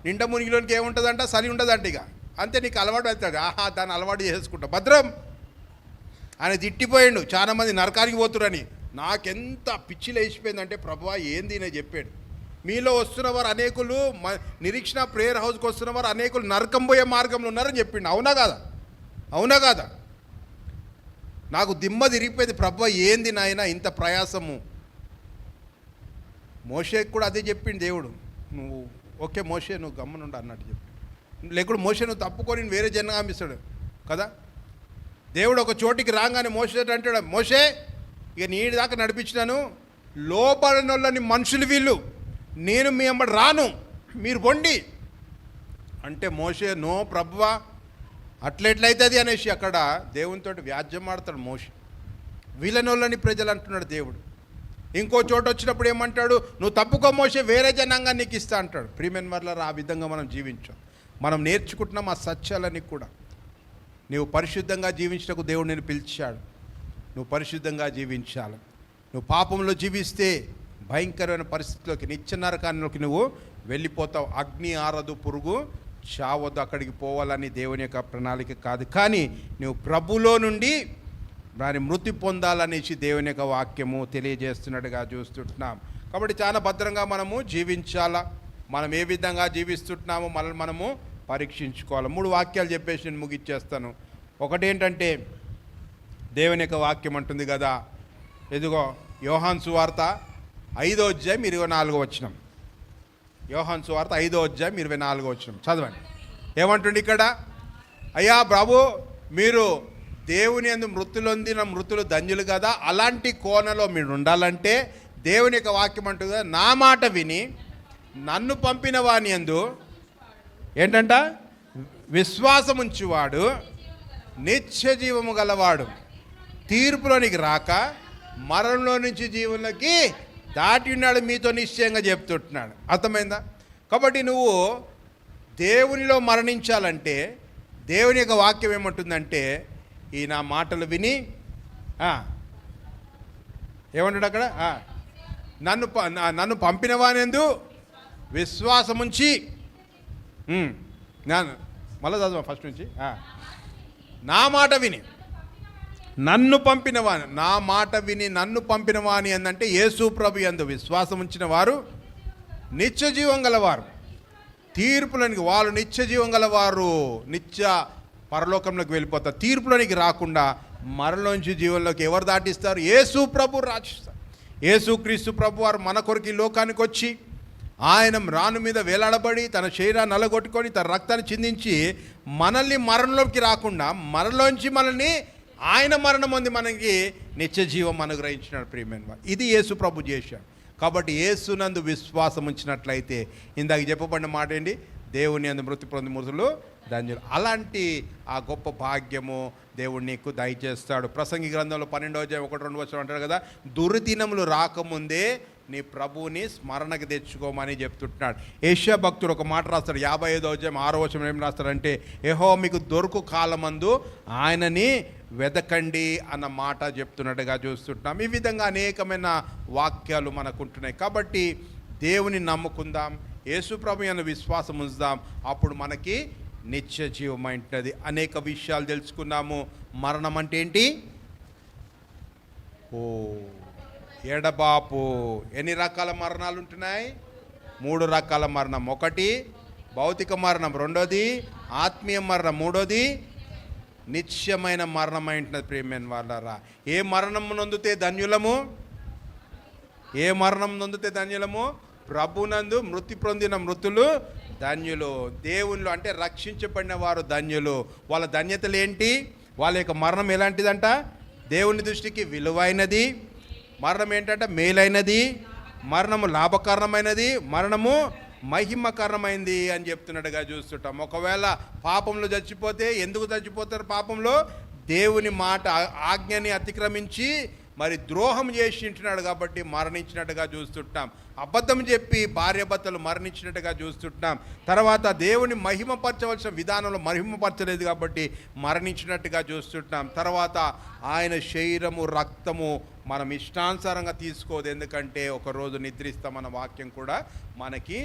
నిండా మునిగిలోనికి ఏముంటుందంట? చలి ఉంటుందంట. ఇక అంతే, నీకు అలవాటు అవుతాడు. దాన్ని అలవాటు చేసుకుంటా. భద్రం. ఆయన తిట్టిపోయాడు, చాలామంది నరకానికి పోతురని. నాకెంత పిచ్చి లేచిపోయిందంటే, ప్రభువా ఏంది నేను చెప్పాడు. మీలో వస్తున్న వారు అనేకులు, నిరీక్షణ ప్రేయర్ హౌస్కి వస్తున్న వారు అనేకులు నరకం పోయే మార్గంలో ఉన్నారని చెప్పిండు. అవునా కాదా? అవునా కాదా? నాకు దిమ్మ తిరిగిపోయింది. ప్రభువా ఏంది నాయన ఇంత ప్రయాసము. మోషేకి కూడా అదే చెప్పిండు దేవుడు. నువ్వు ఓకే మోషే, నువ్వు గమ్మునుండు అన్నట్టు చెప్పి. లేకుండా మోషే నువ్వు తప్పుకొని వేరే జన్మ పంపిస్తాడు కదా. దేవుడు ఒక చోటికి రాగానే మోషే అంటాడు, మోషే ఇక నీ దాకా నడిపించినాను, లోపలిన వాళ్ళని మనుషులు వీళ్ళు, నేను మీ అమ్మడు రాను, మీరు పొండి అంటే మోషే నో ప్రభువా అట్లెట్లయితుంది అనేసి అక్కడ దేవునితో వ్యాజ్యం ఆడతాడు మోషే. వీళ్ళనోళ్ళని ప్రజలు అంటున్నాడు దేవుడు. ఇంకో చోట వచ్చినప్పుడు ఏమంటాడు, నువ్వు తప్పుకో మోషే, వేరే జనాంగా నీకు ఇస్తా అంటాడు. ప్రియమైన వారలారా, ఆ విధంగా మనం జీవించాం. మనం నేర్చుకుంటున్నాం ఆ సత్యాలని కూడా. నువ్వు పరిశుద్ధంగా జీవించటకు దేవుడు నేను పిలిచాడు. నువ్వు పరిశుద్ధంగా జీవించాలి. నువ్వు పాపంలో జీవిస్తే భయంకరమైన పరిస్థితిలోకి, నిత్య నరకానికి నువ్వు వెళ్ళిపోతావు. అగ్ని ఆరదు, పురుగు చావద్దు, అక్కడికి పోవాలని దేవుని యొక్క ప్రణాళిక కాదు. కానీ నువ్వు ప్రభులో నుండి దాని మృతి పొందాలనేసి దేవుని యొక్క వాక్యము తెలియజేస్తున్నట్టుగా చూస్తుంటున్నాం. కాబట్టి చాలా భద్రంగా మనము జీవించాలా. మనం ఏ విధంగా జీవిస్తుంటున్నామో మనల్ని మనము పరీక్షించుకోవాలి. 3 వాక్యాలు చెప్పేసి నేను ముగిచ్చేస్తాను. ఒకటేంటంటే, దేవుని యొక్క వాక్యం అంటుంది కదా, ఎదుగో యోహాను సువార్త 5వ అధ్యాయం 24వ వచనం. యోహాను సువార్త 5వ అధ్యాయం 24వ వచనం చదవండి. ఏమంటుంది ఇక్కడ? అయ్యా బాబు, మీరు దేవుని యందు మృతులొందిన మృతులు ధన్యులు కదా. అలాంటి కోణలో మీరు ఉండాలంటే దేవుని యొక్క వాక్యం అంటుంది కదా, నా మాట విని నన్ను పంపిన వాని యందు ఏంటంట? విశ్వాసం ఉంచువాడు నిత్య జీవము గలవాడు, తీర్పులోనికి రాక మరణంలో నుంచి జీవులకి దాటి ఉన్నాడు, మీతో నిశ్చయంగా చెప్తుంటున్నాడు. అర్థమైందా? కాబట్టి నువ్వు దేవునిలో మరణించాలంటే దేవుని యొక్క వాక్యం ఏమంటుందంటే, ఈ నా మాటలు విని ఏమంటాడు అక్కడ? నన్ను పంపిన వానెందు విశ్వాసముంచి, మళ్ళీ చదువు ఫస్ట్ నుంచి. నా మాట విని నన్ను పంపిన వాని, నా మాట విని నన్ను పంపిన వాని అందంటే యేసు ప్రభు యందు విశ్వాసం ఉంచిన వారు నిత్య జీవం గలవారు. తీర్పులోనికి వాళ్ళు నిత్య జీవం గలవారు, నిత్య పరలోకంలోకి వెళ్ళిపోతారు. తీర్పులోనికి రాకుండా మరణంలోంచి జీవంలోకి ఎవరు దాటిస్తారు? యేసు ప్రభు రాచిస్తారు. యేసుక్రీస్తు ప్రభు వారు మన కొరకు ఈ లోకానికి వచ్చి ఆయన రాను మీద వేలాడబడి తన శరీరాన్ని నలగొట్టుకొని తన రక్తాన్ని చిందించి మనల్ని మరణంలోకి రాకుండా మనలోంచి మనల్ని ఆయన మరణం పొంది మనకి నిత్య జీవం అనుగ్రహించినాడు. ప్రియమైన వారు, ఇది యేసు ప్రభు చేశాడు. కాబట్టి యేసునందు విశ్వాసం ఉంచినట్లయితే ఇందాక చెప్పబడిన మాట ఏంటి? దేవుని అందు మృతి పొంది మృతులు ధన్యులు. అలాంటి ఆ గొప్ప భాగ్యము దేవుడు నీకు దయచేస్తాడు. ప్రసంగి గ్రంథంలో 12వ అధ్యాయం 1-2 వచనం అంటారు కదా, దుర్దినములు రాకముందే నీ ప్రభువుని స్మరణకు తెచ్చుకోమని చెప్తుంటున్నాడు. యెషయా భక్తుడు ఒక మాట రాస్తాడు, 55వ అధ్యాయం 6వ వచనం ఏం రాస్తాడంటే, యెహోవా మీకు దొరుకు కాలమందు ఆయనని వెదకండి అన్న మాట చెప్తున్నట్టుగా చూస్తుంటున్నాం. ఈ విధంగా అనేకమైన వాక్యాలు మనకు ఉంటున్నాయి. కాబట్టి దేవుని నమ్ముకుందాం, యేసు ప్రభు అన్న విశ్వాసం ఉంచుదాం, అప్పుడు మనకి నిత్య జీవం ఉంటుంది. అనేక విషయాలు తెలుసుకున్నాము. మరణం అంటే ఏంటి? ఎడబాపు. ఎన్ని రకాల మరణాలు ఉంటున్నాయి? 3 రకాల మరణం. ఒకటి భౌతిక మరణం, రెండోది ఆత్మీయ మరణం, మూడోది నిత్యమైన మరణం అంటున్నది. ప్రియమైన వాళ్ళారా, ఏ మరణం నొందితే ధన్యులము? ఏ మరణం నొందితే ధన్యులము? ప్రభునందు మృతి పొందిన మృతులు ధన్యులు. దేవుళ్ళు అంటే రక్షించబడిన వారు ధన్యులు. వాళ్ళ ధన్యతలు ఏంటి? వాళ్ళ యొక్క మరణం ఎలాంటిదంట? దేవుని దృష్టికి విలువైనది. మరణం ఏంటంటే మేలైనది, మరణము లాభకరమైనది, మరణము మహిమకరమైంది అని చెప్తున్నట్టుగా చూస్తుంటాం. ఒకవేళ పాపంలో చచ్చిపోతే ఎందుకు చచ్చిపోతారు? పాపంలో దేవుని మాట ఆజ్ఞని అతిక్రమించి మరి ద్రోహం చేసి ఉంటున్నాడు కాబట్టి మరణించినట్టుగా చూస్తుంటాం. అబద్ధం చెప్పి భార్యాభర్తలు మరణించినట్టుగా చూస్తుంటాం. తర్వాత దేవుని మహిమపరచవలసిన విధానంలో మహిమపరచలేదు కాబట్టి మరణించినట్టుగా చూస్తుంటాం. తర్వాత ఆయన శరీరము రక్తము మనం ఇష్టానుసారంగా తీసుకోదు, ఎందుకంటే ఒకరోజు నిద్రిస్తామన్న వాక్యం కూడా మనకి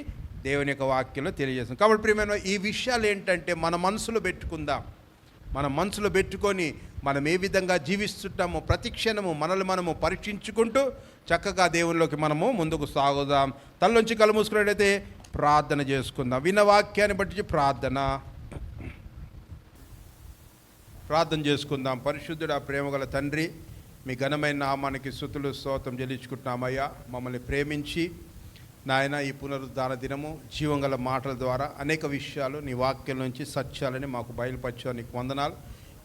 దేవుని యొక్క వాక్యంలో తెలియజేస్తుంది. కాబట్టి ప్రియమైన ఈ విషయాలు ఏంటంటే మన మనసులో పెట్టుకుందాం. మన మనసులో పెట్టుకొని మనం ఏ విధంగా జీవిస్తుంటామో ప్రతి క్షణము మనల్ని మనము పరీక్షించుకుంటూ చక్కగా దేవునిలోకి మనము ముందుకు సాగుదాం. తలలోంచి కళ్ళు మూసుకున్నట్టయితే ప్రార్థన చేసుకుందాం. విన్న వాక్యాన్ని బట్టి ప్రార్థన చేసుకుందాం. పరిశుద్ధుడా, ప్రేమగల తండ్రి, మీ ఘనమైన నామానికి స్తుతులు స్తోత్రం చెల్లించుకుంటున్నామయ్యా. మమ్మల్ని ప్రేమించి నాయన ఈ పునరుద్ధాన దినము జీవంగల మాటల ద్వారా అనేక విషయాలు నీ వాక్యం నుంచి సత్యాలని మాకు బయలుపరచావు. నీకు వందనాలు.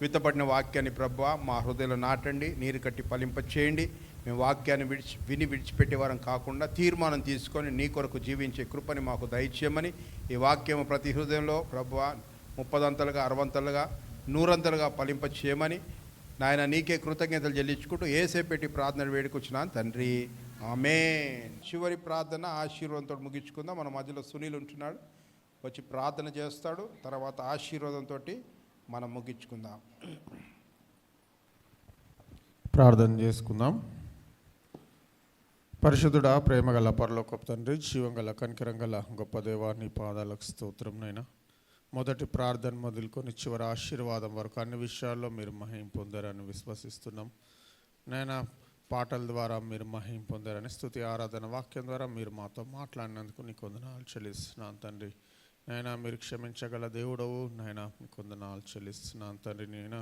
విత్తపడిన వాక్యాన్ని ప్రభువా మా హృదయంలో నాటండి, నీరు కట్టి ఫలింపచేయండి. మేము వాక్యాన్ని విని విడిచిపెట్టేవారం కాకుండా తీర్మానం తీసుకొని నీ కొరకు జీవించే కృపని మాకు దయచేయమని, ఈ వాక్యము ప్రతి హృదయంలో ప్రభువా 30 అంతలుగా 60 అంతలుగా 100 అంతలుగా ఫలింపచేయమని నాయన నీకే కృతజ్ఞతలు చెల్లించుకుంటూ ఏసేపెట్టి ప్రార్థన వేడుకొచ్చినాను తండ్రి, ఆమేన్. చివరి ప్రార్థన ఆశీర్వాదంతో ముగించుకుందాం. మన మధ్యలో సునీల్ ఉంటున్నాడు, వచ్చి ప్రార్థన చేస్తాడు. తర్వాత ఆశీర్వాదంతో మనం ముగించుకుందాం. ప్రార్థన చేసుకుందాం. పరిశుద్ధుడా, ప్రేమగల పరలోకపు తండ్రి, జీవంగల కనికరంగల గొప్ప దేవా, నీ పాదాలకు స్తోత్రం నైనా. మొదటి ప్రార్థన మొదలుకొని చివరి ఆశీర్వాదం వరకు అన్ని విషయాల్లో మీరు మహిమ పొందారని విశ్వసిస్తున్నాం నైనా. పాటల ద్వారా మీరు మహిమ పొందారని, స్తుతి ఆరాధన వాక్యం ద్వారా మీరు మాతో మాట్లాడినందుకు నీకు వందనాలు చెల్లిస్తున్నాను తండ్రి. నైనా మీరు క్షమించగల దేవుడవు నైనా, నీకు వందనాలు చెల్లిస్తున్నాను తండ్రి. నేను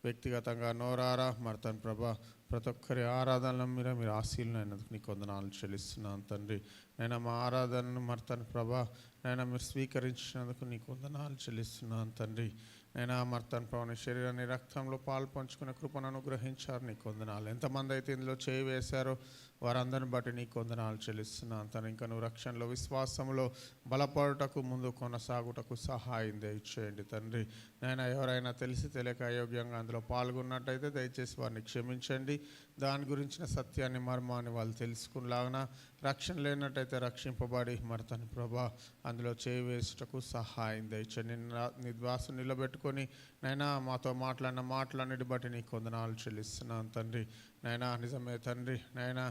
వ్యక్తిగతంగా నోరారా మర్తన్ ప్రభా ప్రతి ఒక్కరి ఆరాధనలో మీరు ఆశీలైనందుకు నీకు వందనాలు చెల్లిస్తున్నాను తండ్రి. నైనా మా ఆరాధనను మర్తన్ ప్రభా నైనా మీరు స్వీకరించినందుకు నీకు వందనాలు చెల్లిస్తున్నాను తండ్రి. నైనా మర్తన్ ప్రభా శరీరాన్ని రక్తంలో పాలు పంచుకునే కృపను అనుగ్రహించారు, నీకు వందనాలు. ఎంతమంది అయితే ఇందులో చేయి వేశారో వారందరిని బట్టి నీకు వందనాలు చెల్లిస్తున్నాను తండ్రి. ఇంకా నువ్వు రక్షణలో విశ్వాసంలో బలపడుటకు ముందు కొనసాగుటకు సహాయం దయచేయండి తండ్రి. నైనా ఎవరైనా తెలిసి తెలియక అయోగ్యంగా అందులో పాల్గొన్నట్టయితే దయచేసి వారిని క్షమించండి. దాని గురించిన సత్యాన్ని మర్మాన్ని వాళ్ళు తెలుసుకునేలాగన, రక్షణ లేనట్టయితే రక్షింపబడి మర్తని ప్రభా అందులో చేయి వేసుటకు సహాయం దయచేయండి. నిశ్వాసం నిలబెట్టుకొని నైనా మాతో మాట్లాడిన మాటలన్నిటి బట్టి నీకు వందనాలు చెల్లిస్తున్నాను తండ్రి. నైనా నిజమే తండ్రి. నైనా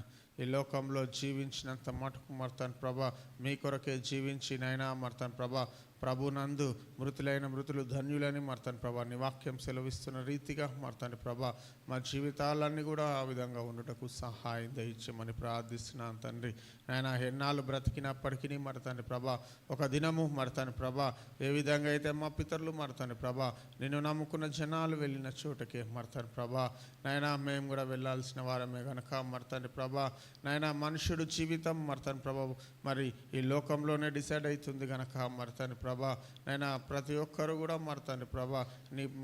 ఈ లోకంలో జీవించినంత మటుకు మర్తాను ప్రభా మీ కొరకే జీవించి నైనా మర్తాను ప్రభా ప్రభునందు మృతులైన మృతులు ధన్యులని మర్తాను ప్రభా నీ వాక్యం సెలవిస్తున్న రీతిగా మర్తాను ప్రభా మా జీవితాలన్నీ కూడా ఆ విధంగా ఉండుటకు సహాయం దయచేయమని ప్రార్థిస్తున్నాను తండ్రి నాయన ఎన్నాళ్ళు బ్రతికినప్పటికీ మర్తాను ప్రభా ఒక దినము మర్తాను ప్రభా ఏ విధంగా అయితే మా పితరులు మర్తాను ప్రభా నిన్ను నమ్ముకున్న జనాలు వెళ్ళిన చోటకే మర్తాను ప్రభా నాయన మేము కూడా వెళ్ళాల్సిన వారమే గనక మర్తాను ప్రభా నాయన మనుషుడు జీవితం మర్తాను ప్రభా మరి ఈ లోకంలోనే డిసైడ్ అవుతుంది గనక మర్తాను ప్రభా నాయన ప్రతి ఒక్కరు కూడా మర్తాను ప్రభా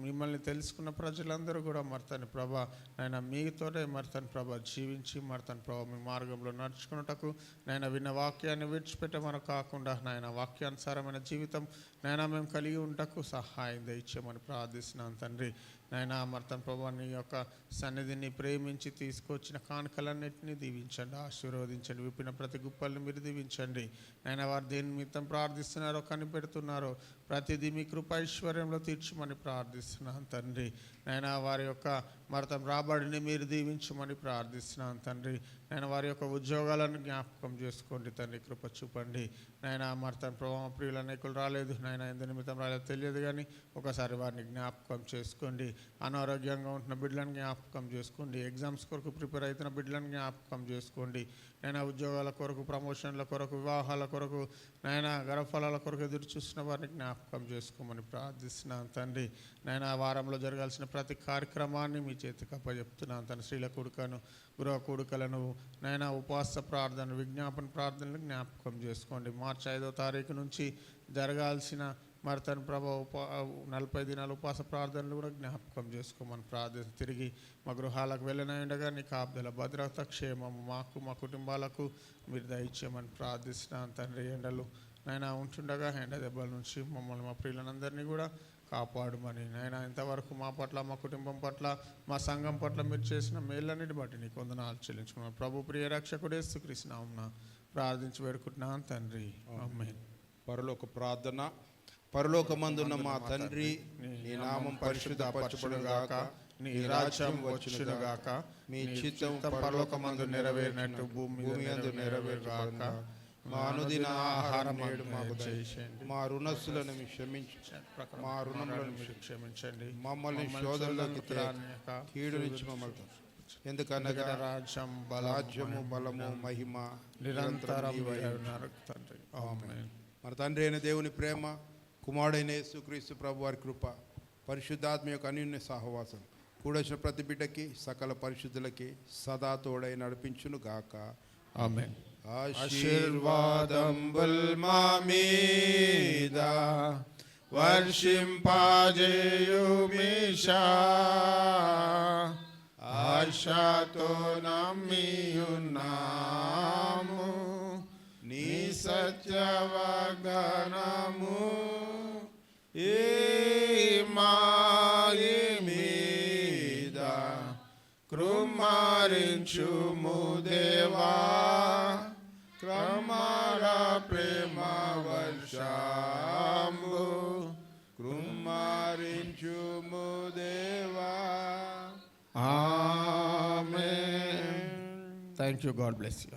మిమ్మల్ని తెలుసుకున్న ప్రజలందరూ కూడా మర్తాను ప్రభా నాయన మీతోనే మర్తాను ప్రభా జీవించి మర్తాను ప్రభా మీ మార్గంలో నడుచుకున్నటకు నాయన విన్న వాక్యాన్ని విడిచిపెట్టమని కాకుండా నాయన వాక్యానుసారమైన జీవితం నాయన మేము కలిగి ఉంటకు సహాయం దయచేయమని ప్రార్థిస్తున్నాను తండ్రి నాయన మర్తాను ప్రభా నీ యొక్క సన్నిధిని ప్రేమించి తీసుకొచ్చిన కానుకలన్నింటినీ దీవించండి ఆశీర్వదించండి విప్పిన ప్రతి గుప్పల్ని మీరు దీవించండి నాయన వారు దేని నిమిత్తం ప్రార్థిస్తున్నారో కనిపెడుతున్నారో ప్రతిదీ మీ కృపైశ్వర్యంలో తీర్చమని ప్రార్థిస్తున్నాను తండ్రి నాయన వారి యొక్క మర్తం రాబడిని మీరు దీవించమని ప్రార్థిస్తున్నాను తండ్రి నాయన వారి యొక్క ఉద్యోగాలను జ్ఞాపకం చేసుకోండి తండ్రి కృప చూపండి నాయన మర్తాను ప్రభావ ప్రియులు అనేకులు రాలేదు నాయన ఎందు నిమిత్తం రాలేదు తెలియదు కానీ ఒకసారి వారిని జ్ఞాపకం చేసుకోండి అనారోగ్యంగా ఉంటున్న బిడ్డలను జ్ఞాపకం చేసుకోండి ఎగ్జామ్స్ కొరకు ప్రిపేర్ అవుతున్న బిడ్డలను జ్ఞాపకం చేసుకోండి నాయన ఉద్యోగాల కొరకు ప్రమోషన్ల కొరకు వివాహాల కొరకు నాయన గర్భఫలాల కొరకు ఎదురు చూస్తున్న వారిని జ్ఞాపకం చేసుకోమని ప్రార్థిస్తున్నాను తండ్రి నాయన వారంలో జరగాల్సిన ప్రతి కార్యక్రమాన్ని మీ చేతికి అప్పచెప్తున్నాను తన స్త్రీల కూడుకను గృహ కూడుకలను నాయన ఉపవాస ప్రార్థన విజ్ఞాపన ప్రార్థనలు జ్ఞాపకం చేసుకోండి మార్చి 5వ తారీఖు నుంచి జరగాల్సిన మరి తన ప్రభా 40 దినాల ఉపవాస ప్రార్థనలు కూడా జ్ఞాపకం చేసుకోమని ప్రార్థన తిరిగి మా గృహాలకు వెళ్ళినగా నీ కాపుదల భద్రత క్షేమము మాకు మా కుటుంబాలకు మీరు దయచేయమని ప్రార్థిస్తున్నాను తండ్రి ఎండలు నాయన ఉంటుండగా ఎండ దెబ్బల నుంచి మమ్మల్ని మా ప్రియులందరినీ కూడా కాపాడుమని నాయన ఇంతవరకు మా పట్ల మా కుటుంబం పట్ల మా సంఘం పట్ల మీరు చేసిన మేళ్ళన్నిటి బట్టి నీకు వందనాలు చెల్లించుకున్నాను ప్రభు ప్రియ రక్షకుడు యేసుక్రీస్తు నామమున ప్రార్థించి వేడుకుంటున్నాను తండ్రి ఆమేన్. పరలోక ప్రార్థన. పరలోకమందున్న మా తండ్రి, నీ నామం పరిశుద్ధపరచబడుగాక, నీ రాజ్యం వచ్చునుగాక, మీ చిత్తం పరలోకమందు నెరవేరినట్టు భూమి యందు నెరవేరుగాక. మా అనుదిన ఆహారం నేడు మాకు దయచేయండి. మా రుణస్సులను క్షమించు, మా రుణములను క్షమించండి. మమ్మల్ని శోధనలోకి కీడు నుంచి మమ్మల్ని ఎందుకనగా రాజ్యము బలము మహిమ నిరంతరం తండ్రి ఆమేన్. మన తండ్రి అయిన దేవుని ప్రేమ, కుమారుడైన యేసుక్రీస్తు ప్రభు వారి కృప, పరిశుద్ధాత్మ యొక్క అన్యోన్య సహవాసం కూడొచ్చిన ప్రతి బిడ్డకి సకల పరిశుద్ధులకి సదా తోడై నడిపించును గాక. ఆమేన్. ఆశీర్వాదంబుల్ మా మీద వర్షింపజేయుమీశా, ఆశతో నమ్మియున్నాము నీ సత్యవాగ్దానము. ఈ మాయి మీద కృమ్మరించుము దేవా, క్రమర ప్రేమ వర్షము కృమ్మరించుము దేవా. Amen. Thank you. God bless you.